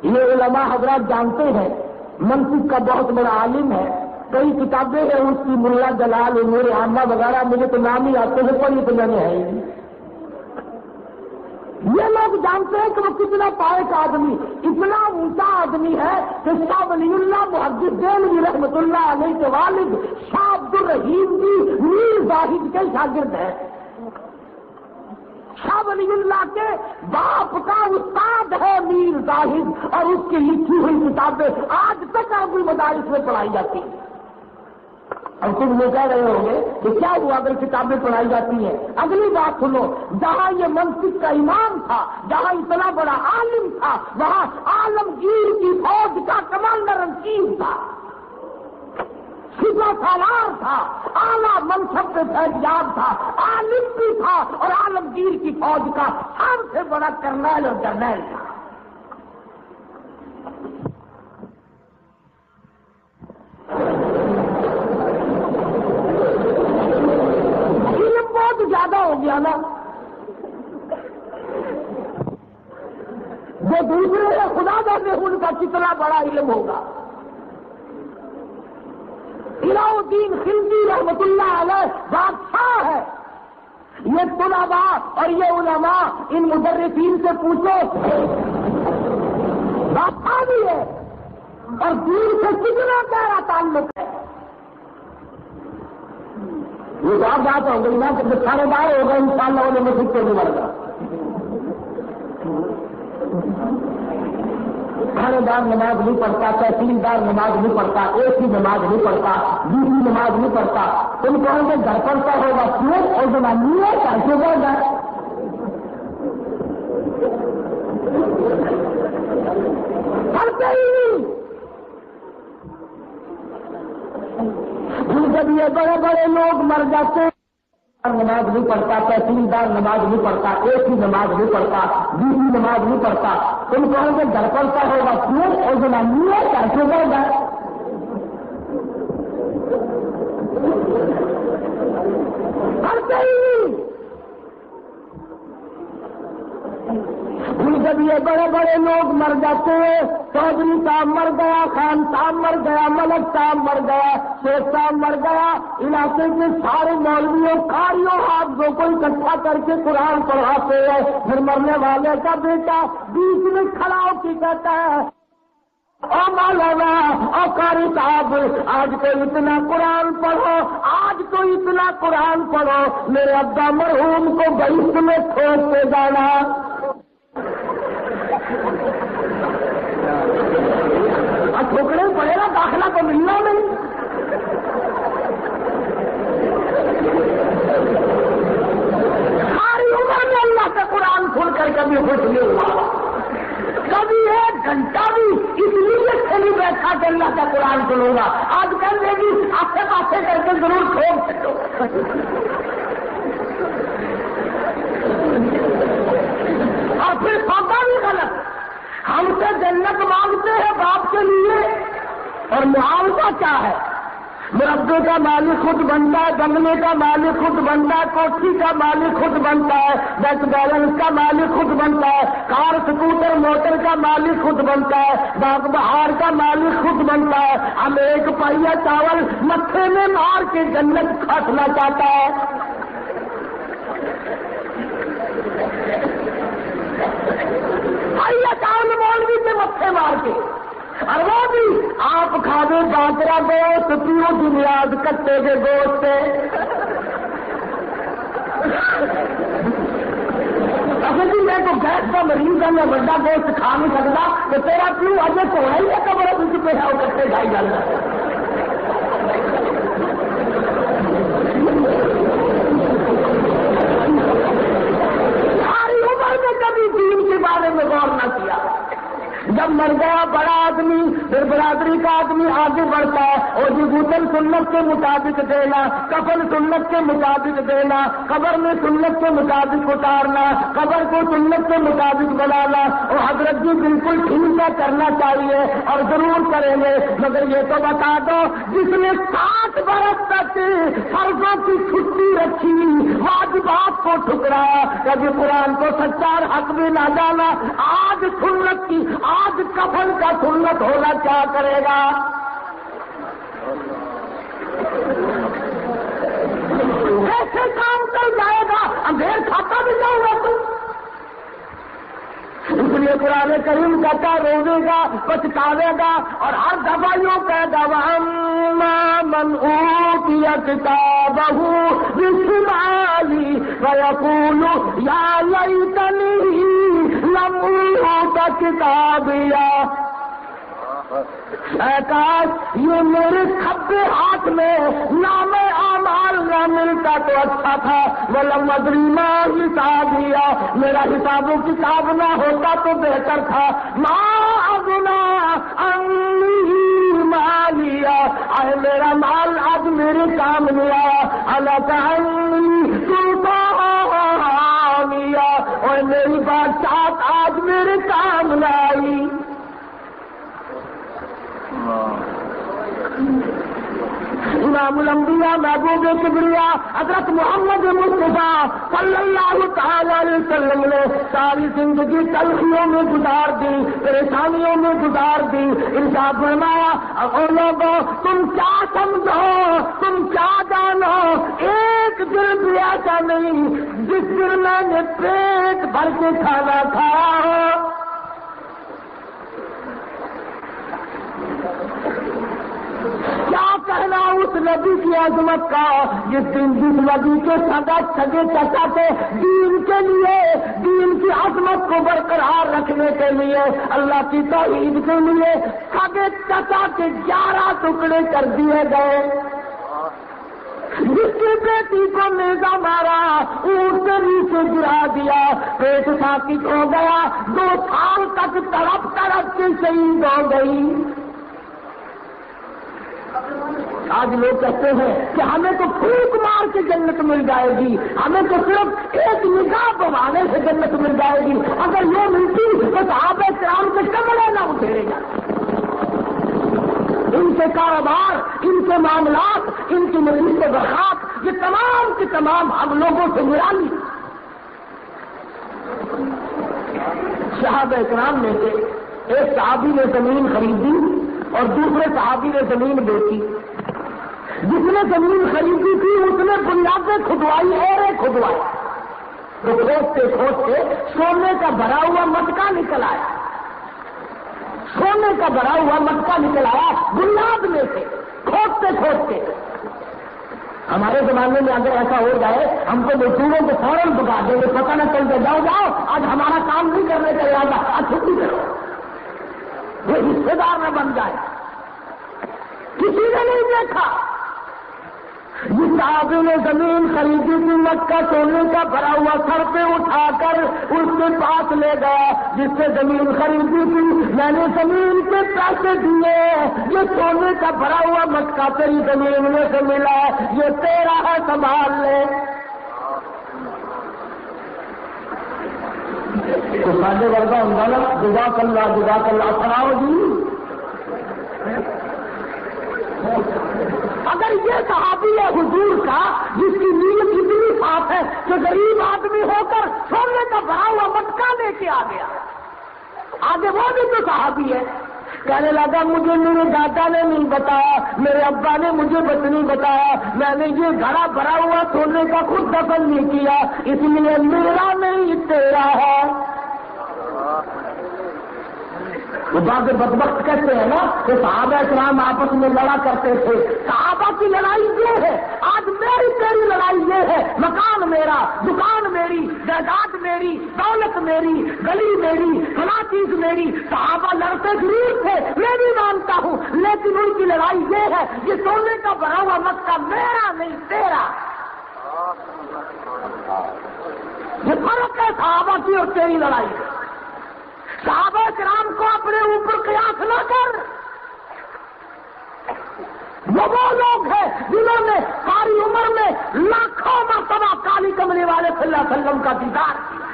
یہ علماء حضرات جانتے ہیں, منطق کا بہت بڑا عالم ہے. کئی کتابیں ہیں اس کی, ملا جلال, امور عامہ وغیرہ, مجھے تو نام ہی آتے ہیں پڑھی تو میں نے ہے ہی. یہ لوگ جانتے ہیں کہ وہ کتنا پائک آدمی, اتنا اونچا آدمی ہے کہ شاہ ولی اللہ محدث دہلوی رحمۃ اللہ علیہ کے والد شاہ عبد الرحیم جی میر زاہد کے شاگرد ہیں. شاہ ولی اللہ کے باپ کا استاد ہے میر مصاحف اور اس کی لکھی ہوئی کتابیں آج تک عربی مدارس میں پڑھائی جاتی ہیں. اور تم یہ کہہ رہے ہوں گے کہ کیا ہوا اگر کتابیں پڑھائی جاتی ہیں؟ اگلی بات سنو، جہاں یہ منصب کا امام تھا، جہاں اتنا بڑا عالم تھا، وہاں عالمگیر کی فوج کا کمانڈر ان چیف تھا، سپہ سالار تھا، اعلیٰ منصب پہ فیضیاب تھا، عالم بھی تھا اور عالمگیر کی فوج کا سب سے بڑا کرنیل اور جرنیل تھا. زیادہ ہو گیا نا، جو دوسرے ہیں خدا جانے ان کا کتنا بڑا علم ہوگا. علاء الدین خلجی رحمت اللہ علیہ بادشاہ ہے. یہ طلباء اور یہ علماء ان مدرسین سے پوچھو، بادشاہ بھی ہے اور دین سے کتنا گہرا تعلق ہے. یہ تو آپ بات ہو گئی نا کہ تھانے دار ہوگا انشاءاللہ انہیں مسجد کو نہیں مر گا. تھانے دار نماز نہیں پڑھتا، تحصیلدار نماز نہیں پڑھتا، ایک ہی نماز نہیں پڑھتا، دوسری نماز نہیں پڑھتا. تم کہو گے گھر پڑتا ہوگا کیوں؟ اور زمانی ہے کیسے بڑھ جائے. پڑھتے ہی نہیں. جب یہ بڑے بڑے لوگ مر جاتے ہیں، نماز نہیں پڑھتا، تحصیلدار نماز نہیں پڑھتا، ایک ہی نماز نہیں پڑھتا، دوسری نماز نہیں پڑھتا. تم کہو گے گھر پڑتا ہوگا کیوں؟ اور زمانی ہے کیسے بڑھ جائے. پڑھتے ہی نہیں. جب یہ بڑے بڑے لوگ مر جاتے ہیں، چودھری صاحب مر گیا، خان صاحب مر گیا، ملک صاحب مر گیا، شیخ صاحب مر گیا، علاقے کے سارے مولویوں قاریوں حافظوں کو اکٹھا کر کے قرآن پڑھاتے ہیں. پھر مرنے والے کا بیٹا بیچ میں کھڑا ہو کے کہتا ہے، او مولانا، او قاری صاحب، آج تو اتنا قرآن پڑھو، آج تو اتنا قرآن پڑھو، میرے ابا مرحوم کو بہشت میں ٹھوک کے جانا. ٹھوکنے پڑے گا، داخلہ تو ملنا نہیں. ساری عمر میں اللہ کا قرآن کھول کر کبھی خوش نہیں ہوا، کبھی ایک گھنٹہ بھی اس لیے سے نہیں بیٹھا کہ اللہ کا قرآن سنوں گا. آج کل میں بھی آسے پاسے کر کے ضرور ٹھوک سکو. اور پھر سودا بھی غلط. ہم سے جنت مانگتے ہیں باپ کے لیے، اور معاوضہ کیا ہے؟ مربے کا مالک خود بنتا ہے، بنگلے کا مالک خود بنتا ہے، کوٹھی کا مالک خود بنتا ہے، بینک بیلنس کا مالک خود بنتا ہے، کار سکوٹر موٹر کا مالک خود بنتا ہے، باغ بہار کا مالک خود بنتا ہے. ہم ایک پہیا چاول متھے میں مار کے جنت کھانا چاہتا ہے. چاول مولوی سے متھے مار کے، اور وہ بھی آپ کھانے باجرا گوشت، پیو بنیاد کٹے کے گوشت سے. اگر جی میں تو گیس کا مریض ہوں، میں بڑا گوشت کھا نہیں سکتا، تو تیرا پیو اجے تو ہے ہی ہے کبر کچھ پہ ہے وہ کٹے کھائی جانا. ساری عمر میں کبھی دین کے بارے میں غور نہ کیا. جب مر گیا بڑا آدمی، پھر برادری کا آدمی آگے بڑھتا ہے، اور جی غسل سنت کے مطابق دینا، کفن سنت کے مطابق دینا، قبر میں سنت کے مطابق اتارنا، قبر کو سنت کے مطابق بنانا. اور حضرت جی بالکل ٹھیک ہے، کرنا چاہیے اور ضرور کریں گے، مگر یہ تو بتا دو جس نے 60 برس تک فرضوں کی چھٹی رکھی، واجبات کو ٹھکرایا، کبھی قرآن کو سچا اور حق بھی نہ جانا، آج سنت کی، آج کفن کا سنت ہونا کیا کرے گا؟ ایسے کام کر جائے گا، اندھیر کھاتا بھی جاؤں گا تو. اس لیے قرآن کریم کہتا روزے گا، پچھتاوے گا، اور ہر دفعہ کہے گا وَأَمَّا مَنْ أُوتِيَ كِتَابَهُ بِشِمَالِهِ فَيَقُولُ يَا لَيْتَنِي لَمْ أُوتَ کتابیا، اے کاش یہ میرے کھبے ہاتھ میں نام اعمال نہ ملتا تو اچھا تھا، ولم ادری ما حسابیا، میرا حساب و کتاب نہ ہوتا تو بہتر تھا، ما اغنا عنی مالیا، اے میرا مال اب میرے کام نہیں آیا، الک عنی سلطانیا، اور میری بادشاہت آج میرے کام نہ آئی۔ امام الانبیاء محبوب کبریا حضرت محمد مصطفیٰ صلی اللہ تعالی علیہ وسلم نے ساری زندگی تلخیوں میں گزار دی، پریشانیوں میں گزار دی، ارشاد فرمایا اور لوگوں تم کیا سمجھو، تم کیا جانو، ایک دن بھی ایسا نہیں جس دن میں نے پیٹ بھر کے کھانا کھایا ہو۔ کیا کہنا اس نبی کی عظمت کا جس دن جس نبی کے سگے چچا تھے دین کے لیے، دین کی عظمت کو برقرار رکھنے کے لیے، اللہ کی توحید کے لیے سگے چچا کے 11 ٹکڑے کر دیے گئے، جس کی بیٹی کو نیزہ مارا، اونٹ سے نیچے گرا دیا، پیٹ ساکت ہو گیا، 2 سال تک تڑپ تڑپ کے شہید ہو گئی۔ آج لوگ کہتے ہیں کہ ہمیں تو پھونک مار کے جنت مل جائے گی، ہمیں تو صرف ایک نگاہ بوانے سے جنت مل جائے گی، اگر یہ ملتی تو صحابہ کرام کے کمرے نہ اترے گا۔ ان کے کاروبار، ان کے معاملات، ان کی مزید برخات، یہ تمام کے تمام ہم لوگوں سے نرالی۔ صحابہ کرام میں سے ایک صحابی نے زمین خریدی اور دوسرے صحابی نے زمین بیچی۔ جس نے زمین خریدی تھی اس نے بنیادیں کھدوائی اور کھدوائی، تو کھودتے کھودتے سونے کا بھرا ہوا مٹکا نکل آیا، سونے کا بھرا ہوا مٹکا نکل آیا بنیاد میں سے، کھودتے کھودتے۔ ہمارے زمانے میں اگر ایسا ہو جائے ہم کو مزدوروں کو فوراً بگا دیں گے، پتہ نہ چل جاؤ جاؤ آج ہمارا کام نہیں کرنے کا ارادہ، آج چھٹی کرو، وہ حصے دار نہ بن جائے۔ کسی نے نہیں دیکھا، جس صحابی نے زمین خریدی تھی مٹکا سونے کا بھرا ہوا سر پہ اٹھا کر اس کے پاس لے گیا، جس سے زمین خریدی تھی میں نے زمین کے پیسے دیے، یہ سونے کا بھرا ہوا مٹکا تیری زمین میں سے ملا، یہ تیرا ہے سنبھال لے۔ تو ساڈے ورگا ہوں نا جزاک اللہ سناؤ جی۔ اگر یہ صحابی ہے حضور کا جس کی نیت اتنی صاف ہے کہ غریب آدمی ہو کر سونے کا بھرا ہوا مٹکا لے کے آ گیا، آگے وہ بھی تو صحابی ہے، کہنے لگا مجھے میرے دادا نے نہیں بتایا، میرے ابا نے مجھے نہیں بتایا، میں نے یہ گھڑا بھرا ہوا سونے کا خود دفن نہیں کیا، اس لیے میرا نہیں تیرا ہے۔ وہ بعض بدبخت کہتے ہیں نا کہ صحابہ کرام آپس میں لڑا کرتے تھے، صحابہ کی لڑائی یہ ہے، آج میری تیری لڑائی یہ ہے، مکان میرا، دکان میری، جائیداد میری، دولت میری، گلی میری، فلاں چیز میری۔ صحابہ لڑتے ضرور تھے، میں بھی مانتا ہوں، لیکن ان کی لڑائی یہ ہے کہ سونے کا بھرا ہوا مٹکا میرا نہیں تیرا۔ یہ فرق ہے صحابہ کی اور تیری لڑائی۔ صحابہ کرام کو اپنے اوپر قیاس نہ کر، وہ لوگ ہیں جنہوں نے ساری عمر میں لاکھوں مرتبہ کالی کملی والے صلی اللہ علیہ وسلم کا دیدار کیا۔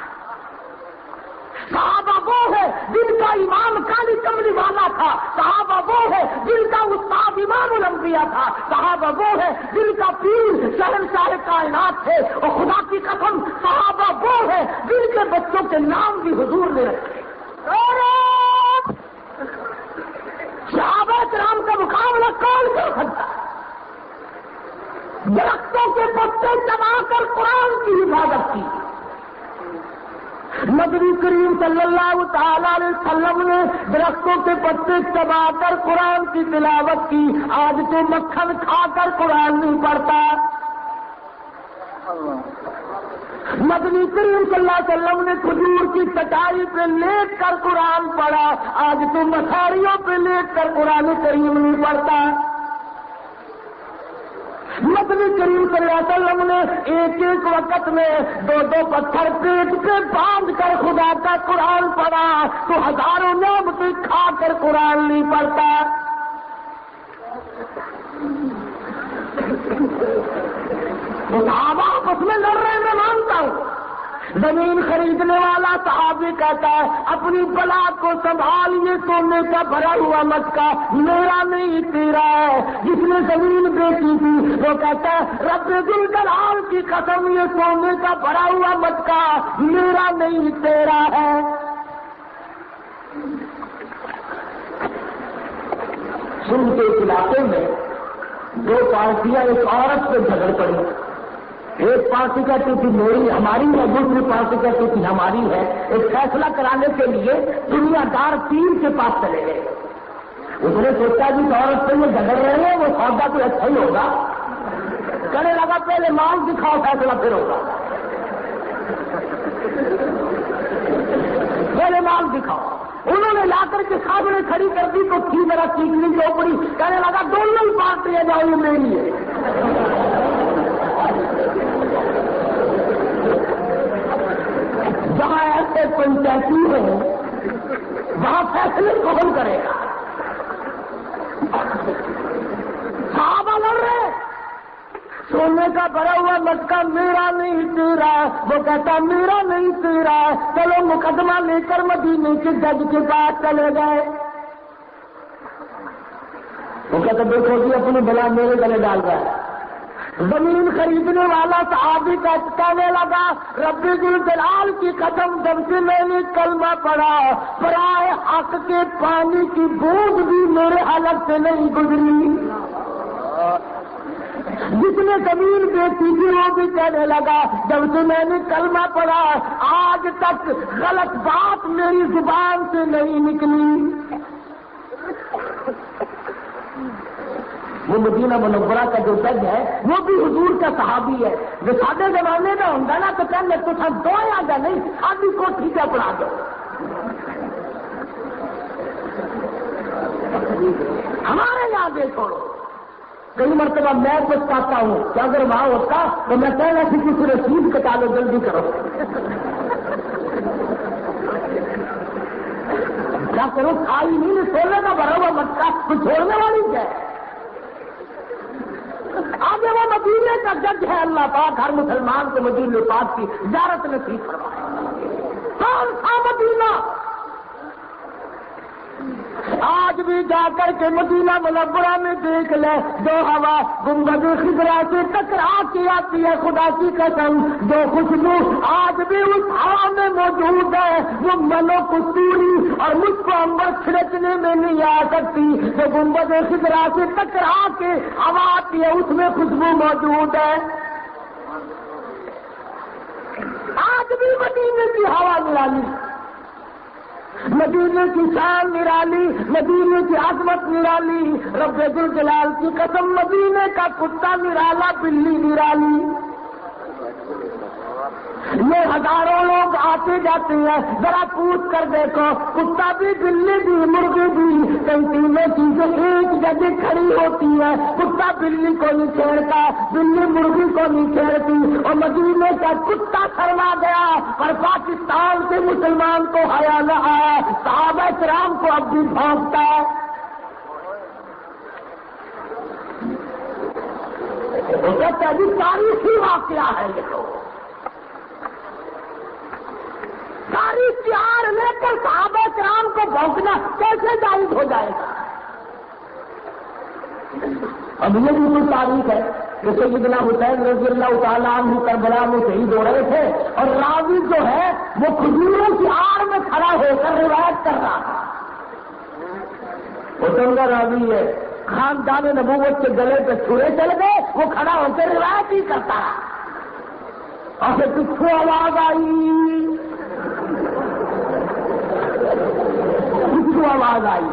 صحابہ وہ ہے جن کا امام کالی کملی والا تھا، صحابہ وہ ہے جن کا استاد امام الانبیاء تھا، صحابہ وہ ہے جن کا پیر شہنشاہ کائنات تھے، اور خدا کی قسم صحابہ وہ ہے جن کے بچوں کے نام بھی حضور نے رکھے۔ صحابہ کرام کا مقابلہ کون کر سکتا؟ درختوں کے پتے چبا کر قرآن کی حفاظت کی، نبی کریم صلی اللہ تعالی علیہ وسلم نے درختوں کے پتے چبا کر قرآن کی تلاوت کی، آج تو مکھن کھا کر قرآن نہیں پڑھتا۔ نبی کریم صلی اللہ علیہ وسلم نے کھجور کی چٹائی پہ لیٹ کر قرآن پڑھا، آج تو مساریوں پہ لیٹ کر قرآن کریم نہیں پڑھتا۔ نبی کریم صلی اللہ علیہ وسلم نے ایک ایک وقت میں 2 پتھر پیٹ پہ باندھ کر خدا کا قرآن پڑھا، تو ہزاروں نعمتیں کھا کر قرآن نہیں پڑھتا۔ صحابہ آپس میں لڑ رہے میں مانتا ہوں۔ زمین خریدنے والا صحابی کہتا ہے اپنی بلا کو سنبھالیے، سونے کا بھرا ہوا مٹکا میرا نہیں تیرا ہے۔ جس نے زمین بیچی تھی وہ کہتا ہے رب ذوالجلال کی قسم یہ سونے کا بھرا ہوا مٹکا میرا نہیں تیرا ہے۔ سن کے علاقے میں 2 پارٹیاں ایک عورت سے جھگڑ پڑی۔ ایک پارٹی کہتی تھی میری ہماری ہے، دوسری پارٹی کہتی تھی ہماری ہے۔ ایک فیصلہ کرانے کے لیے دنیا دار پیر کے پاس چلے گئے۔ اس نے سوچا جس عورت سے وہ جھگڑ رہے ہیں وہ سودا کوئی اچھا ہی ہوگا، کہنے لگا پہلے مال دکھاؤ فیصلہ پھر ہوگا، پہلے مال دکھاؤ۔ انہوں نے لا کر کے سامنے کھڑی کر دی تو تھی میرا چیکنی چوپڑی، کہنے لگا دونوں ہی پارٹیاں جاؤ یہ میری ہے۔ جہاں ایسے پنچایتی ہیں وہاں فیصلے کون کرے گا؟ صحابہ لڑ رہے، سونے کا بھرا ہوا مٹکا میرا نہیں تیرا، وہ کہتا میرا نہیں تیرا، چلو مقدمہ لے کر مدینے کے جج کے پاس چلے گئے۔ وہ کہتا دیکھو جی اپنی بلا میرے گلے ڈال رہا ہے۔ زمین خریدنے والا صحابی کا کہنے لگا رب ذوالجلال کی قسم جب سے میں نے کلمہ پڑھا برائے حق کے پانی کی بوند بھی میرے حلق سے نہیں گزری۔ جس نے زمین بیچی تھی وہ بھی کہنے لگا جب سے میں نے کلمہ پڑھا آج تک غلط بات میری زبان سے نہیں نکلی۔ وہ مدینہ منورہ کا جو جج ہے وہ بھی حضور کا صحابی ہے۔ جو سادے زمانے میں ہوں نا تو کہنے تو سب دو آگا نہیں آدھی کو ٹھیک ہے پڑھا دو۔ ہمارے یہاں دیکھو کئی مرتبہ میں کچھ پاتا ہوں کہ اگر وہاں ہوتا تو میں کہنا تھی کسی رسید کٹا لو جلدی کرو۔ کیا کروں کھائی نہیں سونے کا بھرا ہوا مٹکا کچھ چھوڑنے والی کیا ہے؟ آگے وہ مدینے کا جج ہے، اللہ پاک ہر مسلمان کو مدینے پاک کی زیارت نصیب فرمائے۔ کون سا مدینہ؟ آج بھی جا کر کے مدینہ منورہ میں دیکھ لے جو ہوا گنبد خضرا سے ٹکرا کے آتی ہے، خدا کی قسم جو خوشبو آج بھی اس ہوا میں موجود ہے وہ منو کستوری اور مجھ کو امبر چھڑکنے میں نہیں آ سکتی۔ جو گنبد خضرا سے ٹکرا کے ہوا آتی ہے اس میں خوشبو موجود ہے۔ آج بھی مدینے کی ہوا نرالی، مدینے کی شان نرالی، مدینے کی عظمت نرالی، رب ذوالجلال کی قسم مدینے کا کتا نرالا، بلی نرالی۔ یہ ہزاروں لوگ آتے جاتے ہیں، ذرا پوچھ کر دیکھو کتا بھی بلی بھی مرغی بھی کئی تینوں چیزیں ایک جگہ کھڑی ہوتی ہے۔ کتا بلی کو نہیں چھیڑتا، بلی مرغی کو نہیں چھیڑتی، اور مدینے کا کتا شرما گیا اور پاکستان سے مسلمان کو حیا نہ آیا، صحابہ کرام کو اب بھی بھونکتا ہے۔ وہ کہتا ہے تاریخی واقعہ ہے یہ تو، تاریخ کی آڑ لے کر صحابہ کرام کو بھونکنا کیسے جائز ہو جائے گا؟ اب یہ بھی کوئی تاریخ ہے کہ سیدنا حسین رضی اللہ تعالیٰ عنہ کربلا میں شہید ہو رہے تھے اور راوی جو ہے وہ کھجوروں کی آڑ میں کھڑا ہو کر روایت کر رہا تھا۔ حسین کا راوی ہے، خاندان نبوت کے گلے پہ چھرے چل گئے، وہ کھڑا ہو کر روایت ہی کرتا رہا اور پھر کچھ کو آواز آئی، آواز آئی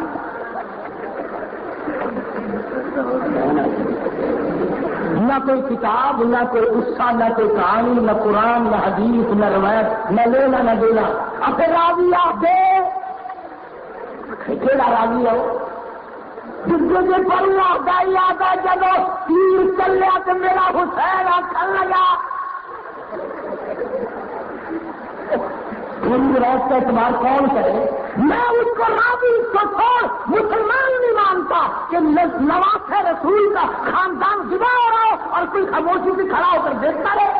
نہ کوئی کتاب، نہ کوئی قصہ، نہ کوئی کہانی، نہ قرآن، نہ حدیث، نہ روایت، نہ لینا نہ دینا. اب راوی آتے کھیلا راوی ہو جس پر گائی آتا جب تیر چل لیا تو میرا حسین آخر لگا. روز کا اعتبار کون کرے؟ میں اس کو راوی کو چھوڑ مسلمان نہیں مانتا کہ نواز رسول کا خاندان ذبح ہو رہا ہو اور کوئی خاموشی سے کھڑا ہو کر دیکھتا رہے.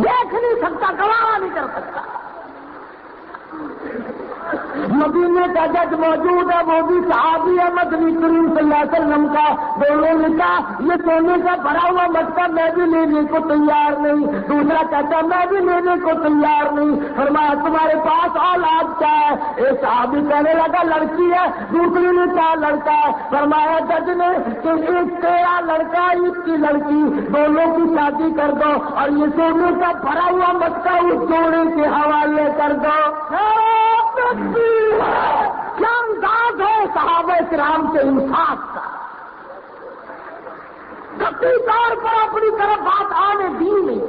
دیکھ نہیں سکتا، گوارا نہیں کر سکتا. مدینے کا جج موجود ہے، وہ بھی صحابی ہے مدنی کریم صلی اللہ علیہ وسلم کا. دونوں نے کہا یہ سونے کا بھرا ہوا مٹکا میں بھی لینے کو تیار نہیں. دوسرا کہتا میں بھی لینے کو تیار نہیں. فرمایا تمہارے پاس اولاد کیا ہے؟ ایک صحابی کہنے لگا لڑکی ہے، دوسری نے کہا لڑکا ہے. فرمایا جج نے کہ ایک تیرا لڑکا ایک کی لڑکی، دونوں کی شادی کر دو اور یہ سونے کا بھرا ہوا مٹکا اس جوڑے کے حوالے کر دو. کیا انداز ہے صحابہ کرام کے انصاف کا. کبھی طور پر اپنی طرف بات آنے دی نہیں.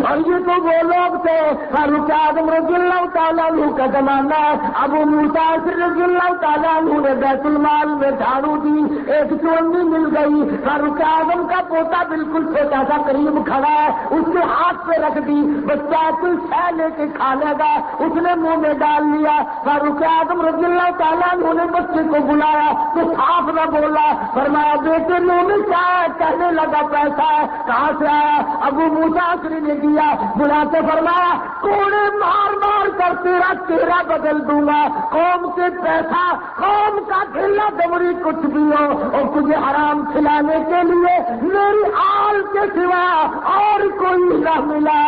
اور یہ تو وہ لوگ تھے فاروق اعظم رضی اللہ تعالیٰ عنہ کا زمانہ. ابو موسیٰ رضی اللہ تعالیٰ عنہ نے بیت المال میں جھاڑو دی، ایک چونی مل گئی. فاروق اعظم کا پوتا بالکل چھوٹا سا قریب کھڑا ہے، اس کے ہاتھ پہ رکھ دی. بچہ کوئی شہ لے کے کھا لے گا، اس نے منہ میں ڈال لیا. فاروق اعظم رضی اللہ تعالیٰ عنہ نے بچے کو بلایا تو صاف نہ بولا. فرمایا بیٹے منہ میں کیا ہے؟ کہنے لگا پیسہ ہے. کہاں سے آیا؟ ابو موسیٰ نے دیا. بلا کے فرمایا کوڑے مار مار کر تیرا چہرہ بدل دوں گا. قوم کے پیسہ، قوم کا ڈھیلا ڈمری کچھ بھی ہو اور تجھے حرام کھلانے کے لیے میری آل کے سوا اور کوئی نہ ملا.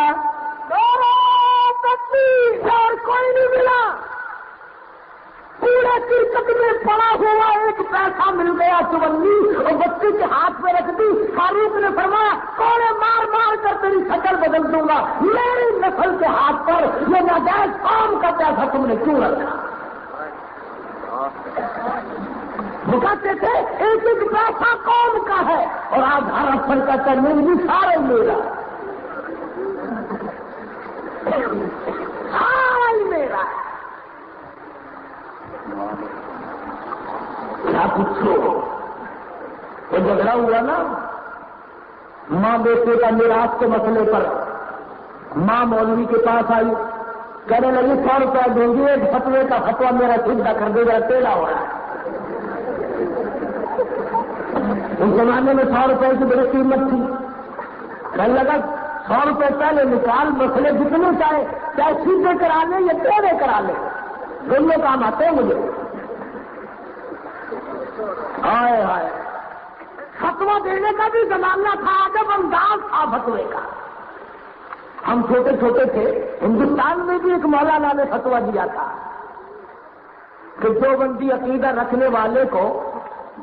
اور کوئی نہیں ملا. پورے کرکٹ میں پڑا ہوا ایک پیسہ مل گیا چونی اور بچے کے ہاتھ میں رکھ دی. فاروق نے فرمایا کوڑے مار مار کر تیری شکل بدل دوں گا. میری نسل کے ہاتھ پر یہ ناجائز قوم کا پیسہ تم نے کیوں رکھا؟ وہ کہتے تھے ایک ایک پیسہ قوم کا ہے اور آج ہر افسر کا ترمیم بھی سارے میرا، سارا ہی میرا ہے. کیا پوچھو وہ جھگڑا ہوا نا ماں بیٹے کا میراث کے مسئلے پر. ماں مولوی کے پاس آئی، کہنے لگی 100 روپئے دیں گے، ایک فتوے کا فتوا میرا سیدھا کر دے گا، ٹیڑھا ہو رہا ہے. اس زمانے میں 100 روپئے کی بڑی قیمت تھی. کہنے لگا 100 روپئے پہلے نکال، مسئلے جتنے چاہے سیدھے کرا لیں یا ٹیڑھے کرا لیں، دونوں کام آتے ہیں مجھے. ہائے ہائے فتوا دینے کا بھی زمانہ تھا، جب انداز تھا فتوے کا. ہم چھوٹے چھوٹے تھے، ہندوستان میں بھی ایک مولانا نے فتوا دیا تھا کہ دیوبندی عقیدہ رکھنے والے کو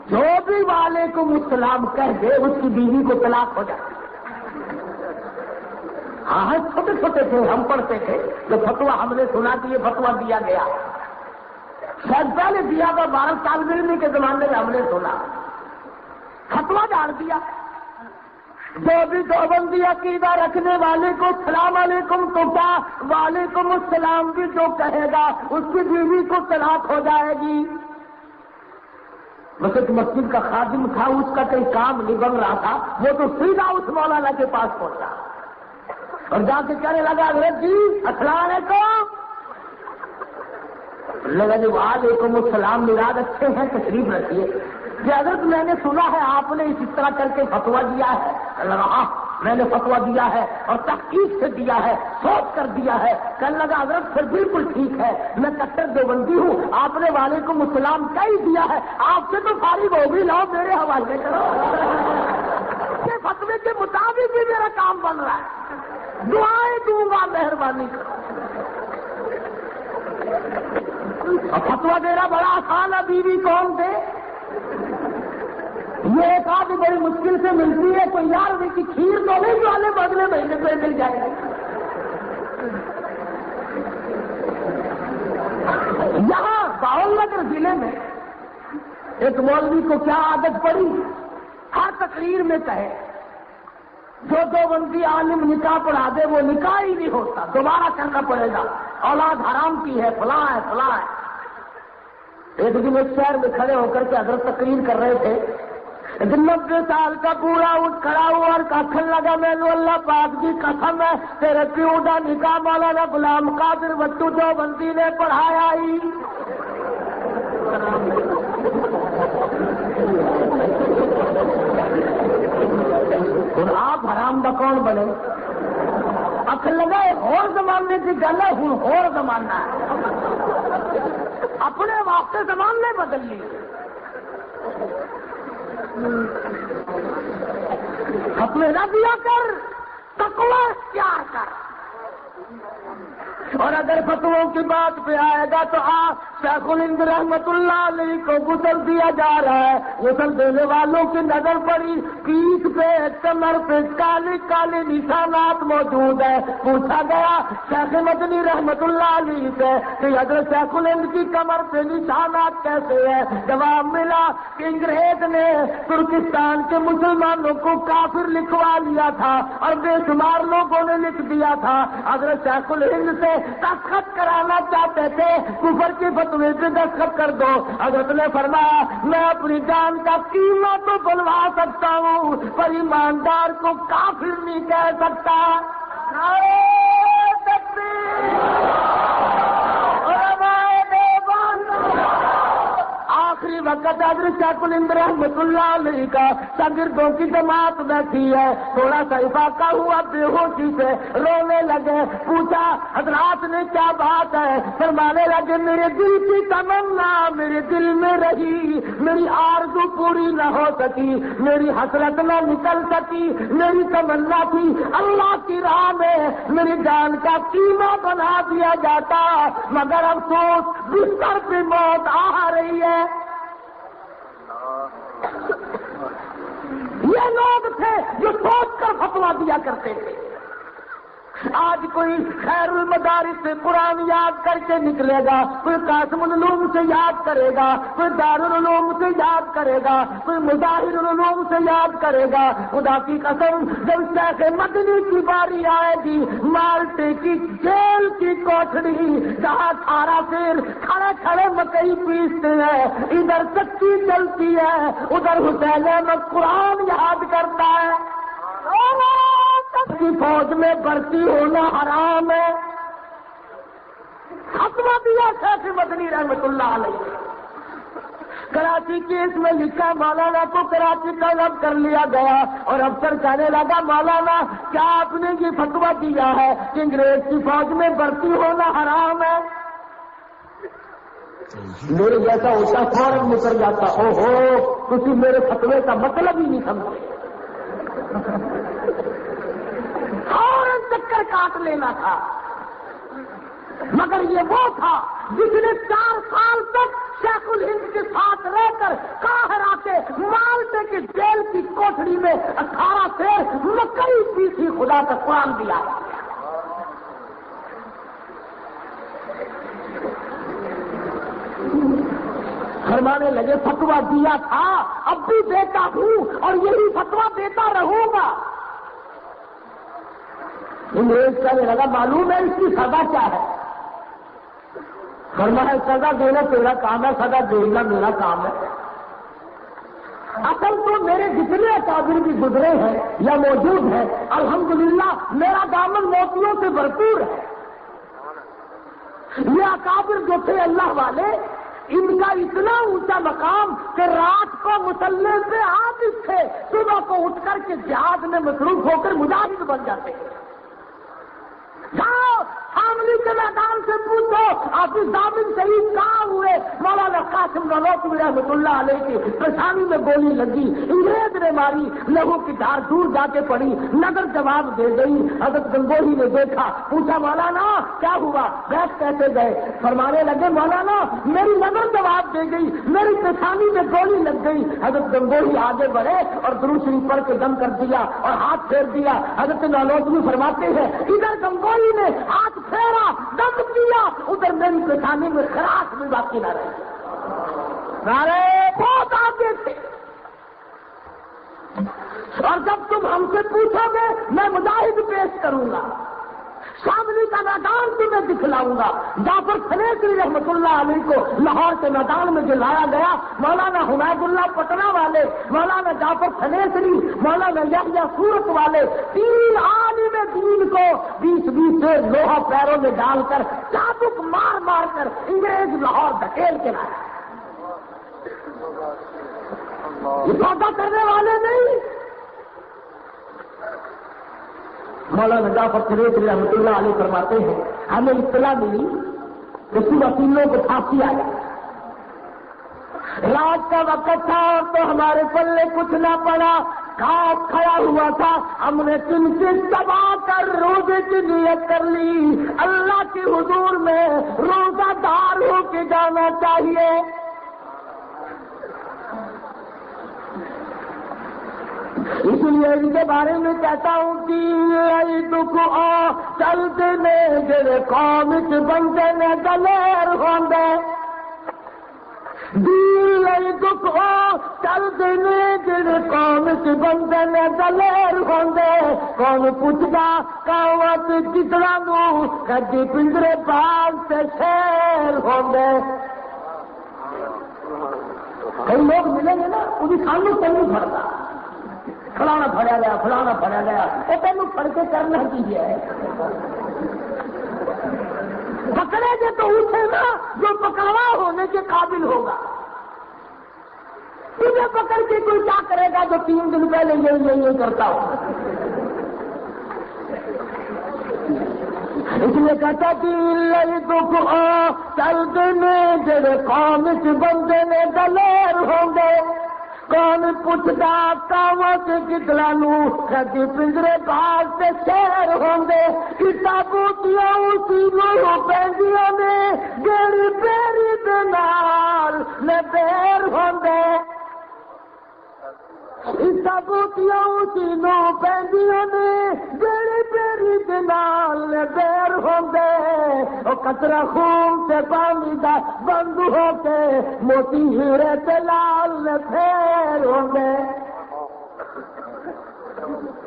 جو بھی وعلیکم السلام کہہ دے اس کی بیوی کو طلاق ہو جائے. ہاں چھوٹے چھوٹے تھے، ہم پڑھتے تھے جو فتوا ہم نے سنا کہ یہ فتوا دیا گیا. شاید پہلے دیا تھا 12 سال ملنے کے زمانے میں ہم نے سنا. فتوا ڈال دیا جو بھی دیوبندی عقیدہ رکھنے والے کو السلام علیکم تو کیا وعلیکم السلام بھی جو کہے گا اس کی بیوی کو طلاق ہو جائے گی. بس ایک مسجد کا خادم تھا، اس کا کوئی کام نہیں بن رہا تھا، وہ تو سیدھا اس مولانا کے پاس پہنچا اور جا کے کہنے لگا حضرت جی السلام علیکم. لگا جی وعلیکم السلام، مراد اچھے ہیں، تشریف رکھیے. کہ حضرت میں نے سنا ہے آپ نے اس طرح کر کے فتوا دیا ہے. لگا میں نے فتوا دیا ہے اور تحقیق سے دیا ہے، سوچ کر دیا ہے. کہنے لگا حضرت پھر بالکل ٹھیک ہے، میں کٹر دیوبندی ہوں، آپ نے وعلیکم السلام کیا ہی دیا ہے، آپ سے تو فارغ ہو بھی لاؤ میرے حوالے کرو. یہ فتوے کے مطابق بھی میرا کام بن رہا ہے، دعائیں دوں گا، مہربانی کرو. اور فتوا دینا بڑا آسان ہے، بیوی کون دے؟ یہ ایک آدمی بڑی مشکل سے ملتی ہے، کوئی 11 روپے کی کھیر تو نہیں جو والے بدلے مہینے پہ مل جائے گی. یہاں باول نگر ضلع میں ایک مولوی کو کیا عادت پڑی، ہر تقریر میں کہے جو دیوبندی عالم نکاح پڑھا دے وہ نکاح ہی نہیں ہوتا، دوبارہ کرنا پڑے گا، اولاد حرام کی ہے، فلاں ہے فلاں ہے۔ ایک دن ایک شہر میں کھڑے ہو کر کے حضرت تقریر کر رہے تھے، 90 سال کا بوڑھا اٹھ کھڑا ہوا اور کہنے لگا میں نے اللہ پاک کی قسم ہے تیرے پیو دا نکاح مولانا غلام قادر بٹو دیوبندی نے پڑھایا ہی۔ ہوں آپ حرام دا کون بنے؟ اکھ لگا اور زمانے کی گل ہے، ہوں اور زمانہ ہے، اپنے واسطے زمانے بدل لیے۔ اپنے نہ دیا کر، تقوی اختیار کر، اور اگر فتووں کی بات پہ آئے گا تو شیخ الہند رحمت اللہ علیہ کو غسل دیا جا رہا ہے، غسل دینے والوں کی نظر پڑی، پیٹھ پہ کمر پہ کالے کالے نشانات موجود ہیں۔ پوچھا گیا شیخ مدنی رحمت اللہ علیہ سے کہ حضرت شیخ الہند کی کمر پہ نشانات کیسے ہیں؟ جواب ملا کہ انگریز نے ترکستان کے مسلمانوں کو کافر لکھوا لیا تھا اور بے شمار لوگوں نے لکھ دیا تھا، حضرت شیخ الہند سے دستخط کرانا چاہتے تھے، کفر کے فتوے پہ دستخط کر دو۔ حضرت نے فرمایا میں اپنی جان کا قیمہ تو بنوا سکتا ہوں پر ایماندار کو کافر نہیں کہہ سکتا۔ نعرہ تکبیر، علماء دیوبند۔ آخری وقت حضرت شیخ الہند رحمت اللہ علیہ کا شاگردوں کی جماعت بیٹھی ہے، تھوڑا سا افاقہ ہوا، بے ہوشی سے رونے لگے۔ پوچھا حضرات نے کیا بات ہے؟ فرمانے لگے میرے دل کی تمنا میرے دل میں رہی، میری آرزو پوری نہ ہو سکی، میری حسرت نہ نکل سکی، میری تمنا تھی اللہ کی راہ میں میری جان کا قیمہ بنا دیا جاتا، مگر افسوس بستر پہ موت آ رہی ہے۔ یہ لوگ تھے جو سوچ کر فتوا دیا کرتے تھے۔ آج کوئی خیر المدارس سے قرآن یاد کر کے نکلے گا، کوئی قاسم العلوم سے یاد کرے گا، کوئی دارالعلوم سے یاد کرے گا، کوئی مظاہر العلوم سے یاد کرے گا۔ خدا کی قسم جب شیخ مدنی کی باری آئے گی، مالٹے کی جیل کی کوٹھڑی جہاں 18 پھر کھڑے کھڑے مکئی پیستے ہیں، ادھر چکی چلتی ہے، ادھر حسین احمد قرآن یاد کرتا ہے۔ کی فوج میں بھرتی ہونا حرام ہے، فتویٰ دیا شیخ مدنی رحمت اللہ علیہ۔ کراچی کیس میں لکھا مولانا کو کراچی طلب کر لیا گیا اور افسر کہنے لگا مولانا کیا آپ نے یہ فتویٰ دیا ہے کہ انگریز کی فوج میں بھرتی ہونا حرام ہے؟ میرے جیسا ہوتا فوراً مکر جاتا، او ہو تم میرے فتوے کا مطلب ہی نہیں سمجھے، فوراً چکر کاٹ لینا تھا۔ مگر یہ وہ تھا جس نے 4 سال تک شیخ الہند کے ساتھ رہ کر قاہرہ کے مالٹے کی جیل کی کوٹھڑی میں 18 پھر مکئی پیسی خدا کا قرآن دیا۔ فرمانے لگے فتویٰ دیا تھا، اب بھی دیتا ہوں اور یہی فتویٰ دیتا رہوں گا۔ انگریز کہنے لگا معلوم ہے اس کی سزا کیا ہے؟ فرمایا سزا دینا تیرا کام ہے، سزا دینا میرا کام ہے۔ اصل تو میرے جتنے اکابر بھی گزرے ہیں یا موجود ہیں الحمدللہ میرا دامن موتیوں سے بھرپور ہے۔ یہ اکابر جو تھے اللہ والے، ان کا اتنا اونچا مقام کہ رات کو مسلح پہ عابد تھے، صبح کو اٹھ کر کے جہاد میں مصروف ہو کر مجاہد بن جاتے ہیں۔ جاؤ حاملی کے میدان سے پوچھو حافظ دامن شہید کہاں ہوئے؟ مولانا قاسم نانوتوی رحمۃ اللہ علیہ کی پیشانی میں گولی لگی، انگریز نے ماری، لہو کی دھار دور جا کے پڑی، نظر جواب دے گئی۔ حضرت گنگوہی نے دیکھا، پوچھا مولانا کیا ہوا؟ بیٹھ کیسے گئے؟ فرمانے لگے مولانا میری نظر جواب دے گئی، میری پیشانی میں گولی لگ گئی۔ حضرت گنگوہی آگے بڑھے اور درود شریف پڑھ کے دم کر دیا اور ہاتھ پھیر دیا۔ حضرت نانوتوی فرماتے ہیں ادھر گنگوہی نے ہاتھ پھیرا، دم کیا، ادھر میری پیشانی میں خراش بھی باقی نہ رہی۔ نعرہ بہت اور جب تم ہم سے پوچھو گے میں مجاہد پیش کروں گا، شاملی کا میدان تمہیں دکھلاؤں گا۔ جعفر کھلیسری رحمت اللہ علیہ کو لاہور کے میدان میں جلایا گیا، مولانا حمید اللہ پٹنہ والے، مولانا جعفر کھلیسری، مولانا یحییٰ سورت والے، 3 عالم دین کو 20 سے لوہا پیروں میں ڈال کر چابک مار مار کر انگریز لاہور دھکیل کے لایا۔ یہ سودا کرنے والے نہیں۔ مولانا جعفر کھلیسری رحمۃ اللہ علیہ فرماتے ہیں ہمیں اطلاع ملی کہ صبح تینوں کو پھانسی آ گئی، رات کا وقت تھا اور تو ہمارے پلے کچھ نہ پڑا، کھاپ کھڑا ہوا تھا، ہم نے تم سے دبا کر روزے کی نیت کر لی، اللہ کے حضور میں روزہ دار ہو کے جانا چاہیے۔ اس لیے ان کے بارے میں کہتا ہوں کہ دکھ چل دینے جڑے قوم چ بندے نے دلیر ہوندے، دکھ چل دینے جڑے قوم چ بندے نے دلیر ہوندے، کون پوچھدا کاوت کتنا نو کدی پنجرے پال سے شیر ہوندے۔ کئی لوگ ملیں گے نا انہیں سامنے تینوں پڑتا، فلانا پھڑا گیا، فلانا پھڑا گیا، وہ تینوں پڑھ کے کرنا چاہیے۔ پکڑے گے تو اسے نا جو پکڑوا ہونے کے قابل ہوگا، تجھے پکڑ کے کوئی کیا کرے گا جو 3 دن پہلے یہ کرتا ہو۔ اس لیے کہتا کہ دکھ چل دینے جڑے قوم چ بندے نے دلیر ہوں گے، کون پوچھتا کاوت کتنا نو کدی پنجرے باغ سے شیر ہوں گے، کتابوتیاں اسی نو پہنجیاں نے گیڑی پیری دے نال نے بیر ہوں گے، کتابوتیاں اسی نو پہنجیاں نے گیڑی پیری دے نال نے بیر ہوں گے، او قطرہ خون سے پانی دا بند ہو کے موتی ہیرے تے لال نے پھیر ہوں گے۔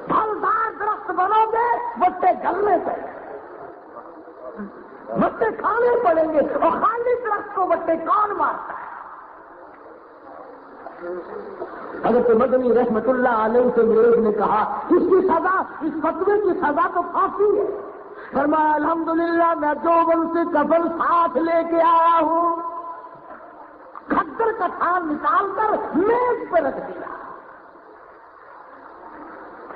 پھلدار درخت بنو گے بٹے گلنے سے، بٹے کھانے پڑیں گے، اور خالی درخت کو بٹے کون مارتا ہے؟ حضرت مدنی رحمت اللہ علیہ سے انگریز نے کہا اس کی سزا، اس فتوے کی سزا تو پھانسی ہے۔ فرمایا الحمدللہ میں دیوبند سے کفن ساتھ لے کے آیا ہوں، کھدر کا تھان نکال کر میز پہ رکھ دیا۔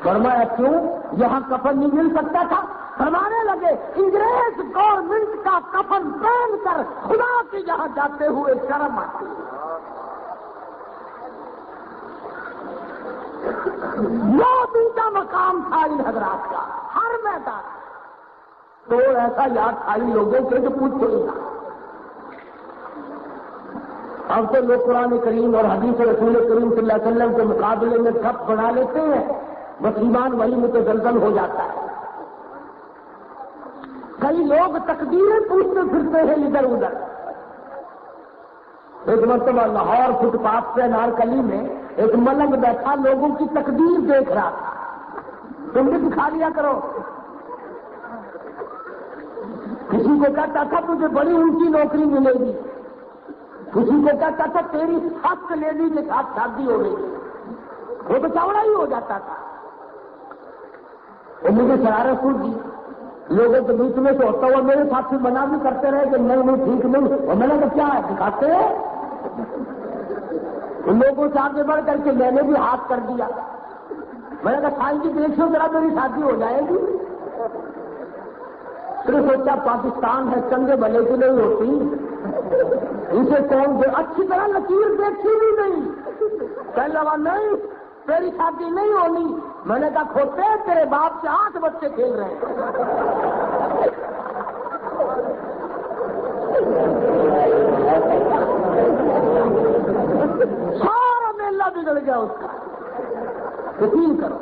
فرمایا کیوں؟ یہاں کفن نہیں مل سکتا تھا؟ فرمانے لگے انگریز گورنمنٹ کا کفن پہن کر خدا کے یہاں جاتے ہوئے شرم آتی ہے۔ بہت اونچا مقام تھا ان حضرات کا، ہر میدان تو ایسا یاد آئی لوگوں کے جو پوچھو ہی نہ۔ اب تو لوگ قرآن کریم اور حدیث رسول کریم صلی اللہ علیہ وسلم کے مقابلے میں گپ بنا لیتے ہیں، بس ایمان وہی متزلزل ہو جاتا ہے۔ کئی لوگ تقدیریں پوچھتے پھرتے ہیں ادھر ادھر۔ ایک مرتبہ لاہور فٹ پاتھ پہ نارکلی میں ایک ملنگ بیٹھا لوگوں کی تقدیر دیکھ رہا تھا، تم بھی دکھا لیا کرو۔ کسی کو کہتا تھا تجھے بڑی اونچی نوکری ملے گی، کسی کو کہتا تھا تیری 7 لیڈی کے ساتھ شادی ہو گئی، وہ تو چوڑا ہی ہو جاتا تھا۔ اور مجھے شرارت ہوگی، لوگوں کے بیچ میں سے ہوتا ہوا میرے ساتھ سے منع بھی کرتے رہے کہ نہیں ٹھیک نہیں، اور میں نے کہا کیا ہے دکھاتے ہیں؟ ان لوگوں سے آگے بڑھ کر کے میں نے بھی ہاتھ کر دیا، میں نے کہا سائن جی دیکھو ذرا میری شادی ہو جائے گی۔ پھر سوچا پاکستان ہے چنگے بھلے کی نہیں ہوتی، اسے کون دے، اچھی طرح لکیر دیکھی بھی نہیں، پہلا نہیں تیری شادی نہیں ہونی۔ میں نے کہا کھوتے تیرے باپ سے 8 بچے کھیل رہے ہیں۔ سارا میلہ بگڑ گیا اس کا، یقین کرو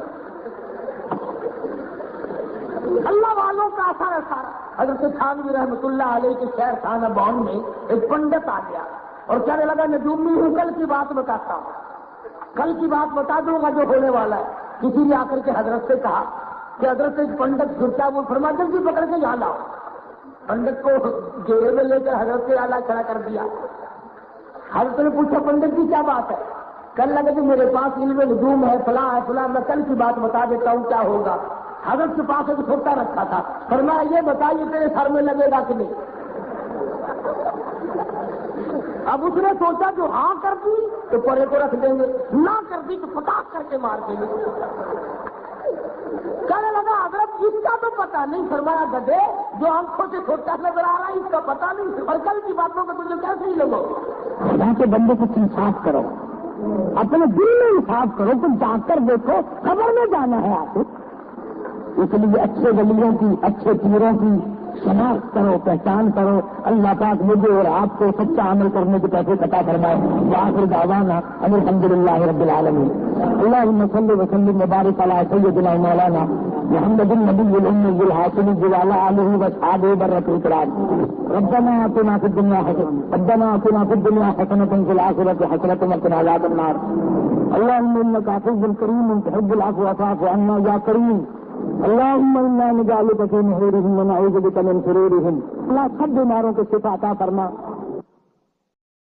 اللہ والوں کا اثر ہے سارا۔ حضرت تھانوی رحمت اللہ علیہ کے شہر خانہ بان میں ایک پنڈت آ گیا اور کہنے لگا نجومی ہوں، کل کی بات بتاتا ہوں، کل کی بات بتا دوں گا جو ہونے والا ہے۔ کسی نے آ کر کے حضرت سے کہا کہ حضرت ایک پنڈت جھرتا وہ فرما جلدی پکڑ کے یہاں لاؤ. پنڈت کو گھیرے میں لے کر حضرت کے آلہ کھڑا کر دیا. حضرت نے پوچھا پنڈت جی کیا بات ہے؟ کل لگے کہ میرے پاس علم نجوم ہے فلاں میں کل کی بات بتا دیتا ہوں کیا ہوگا. حضرت کے پاس ایک چھوٹا رکھا تھا. فرمایا یہ بتائیے تیرے سر میں لگے گا کہ نہیں؟ اب اس نے سوچا جو ہاں کر دی تو پرے کو رکھ دیں گے, نہ کر دی تو پٹاخ کر کے مار دیں گے. کہنے لگا حضرت اس کا تو پتا نہیں. فرمایا گدھے جو آنکھوں سے چھوٹا نظر آ رہا ہے اس کا پتا نہیں, اور کل کی باتوں کا تجھے کیسے ہی لگو. خدا کے بندے کچھ انصاف کرو, اپنے دل میں انصاف کرو, کچھ جا کر دیکھو, خبر میں جانا ہے آپ. اس لیے اچھے ولیوں کی اچھے پیروں کی شناخت کرو, پہچان کرو. اللہ پاک مجھے اور آپ کو سچا عمل کرنے کے پیسے عطا فرمائے. وآخر دعوانا ان الحمدللہ رب العالمین. اللہم صلی وسلم وبارک علی سیدنا مولانا محمد النبی الامی الحاشمی وعلی آلہ واصحابہ برۃ الکرام. ربنا آتنا فی الدنیا حسنۃ وفی الآخرۃ حسنۃ وقنا عذاب النار. اللہم انک عفو کریم تحب العفو فاعف عنا یا کریم. اللہم انا نجعلک فی نحورہم ونعوذ بک من شرورہم. اللہ سب بیماروں کو شفا عطا فرما.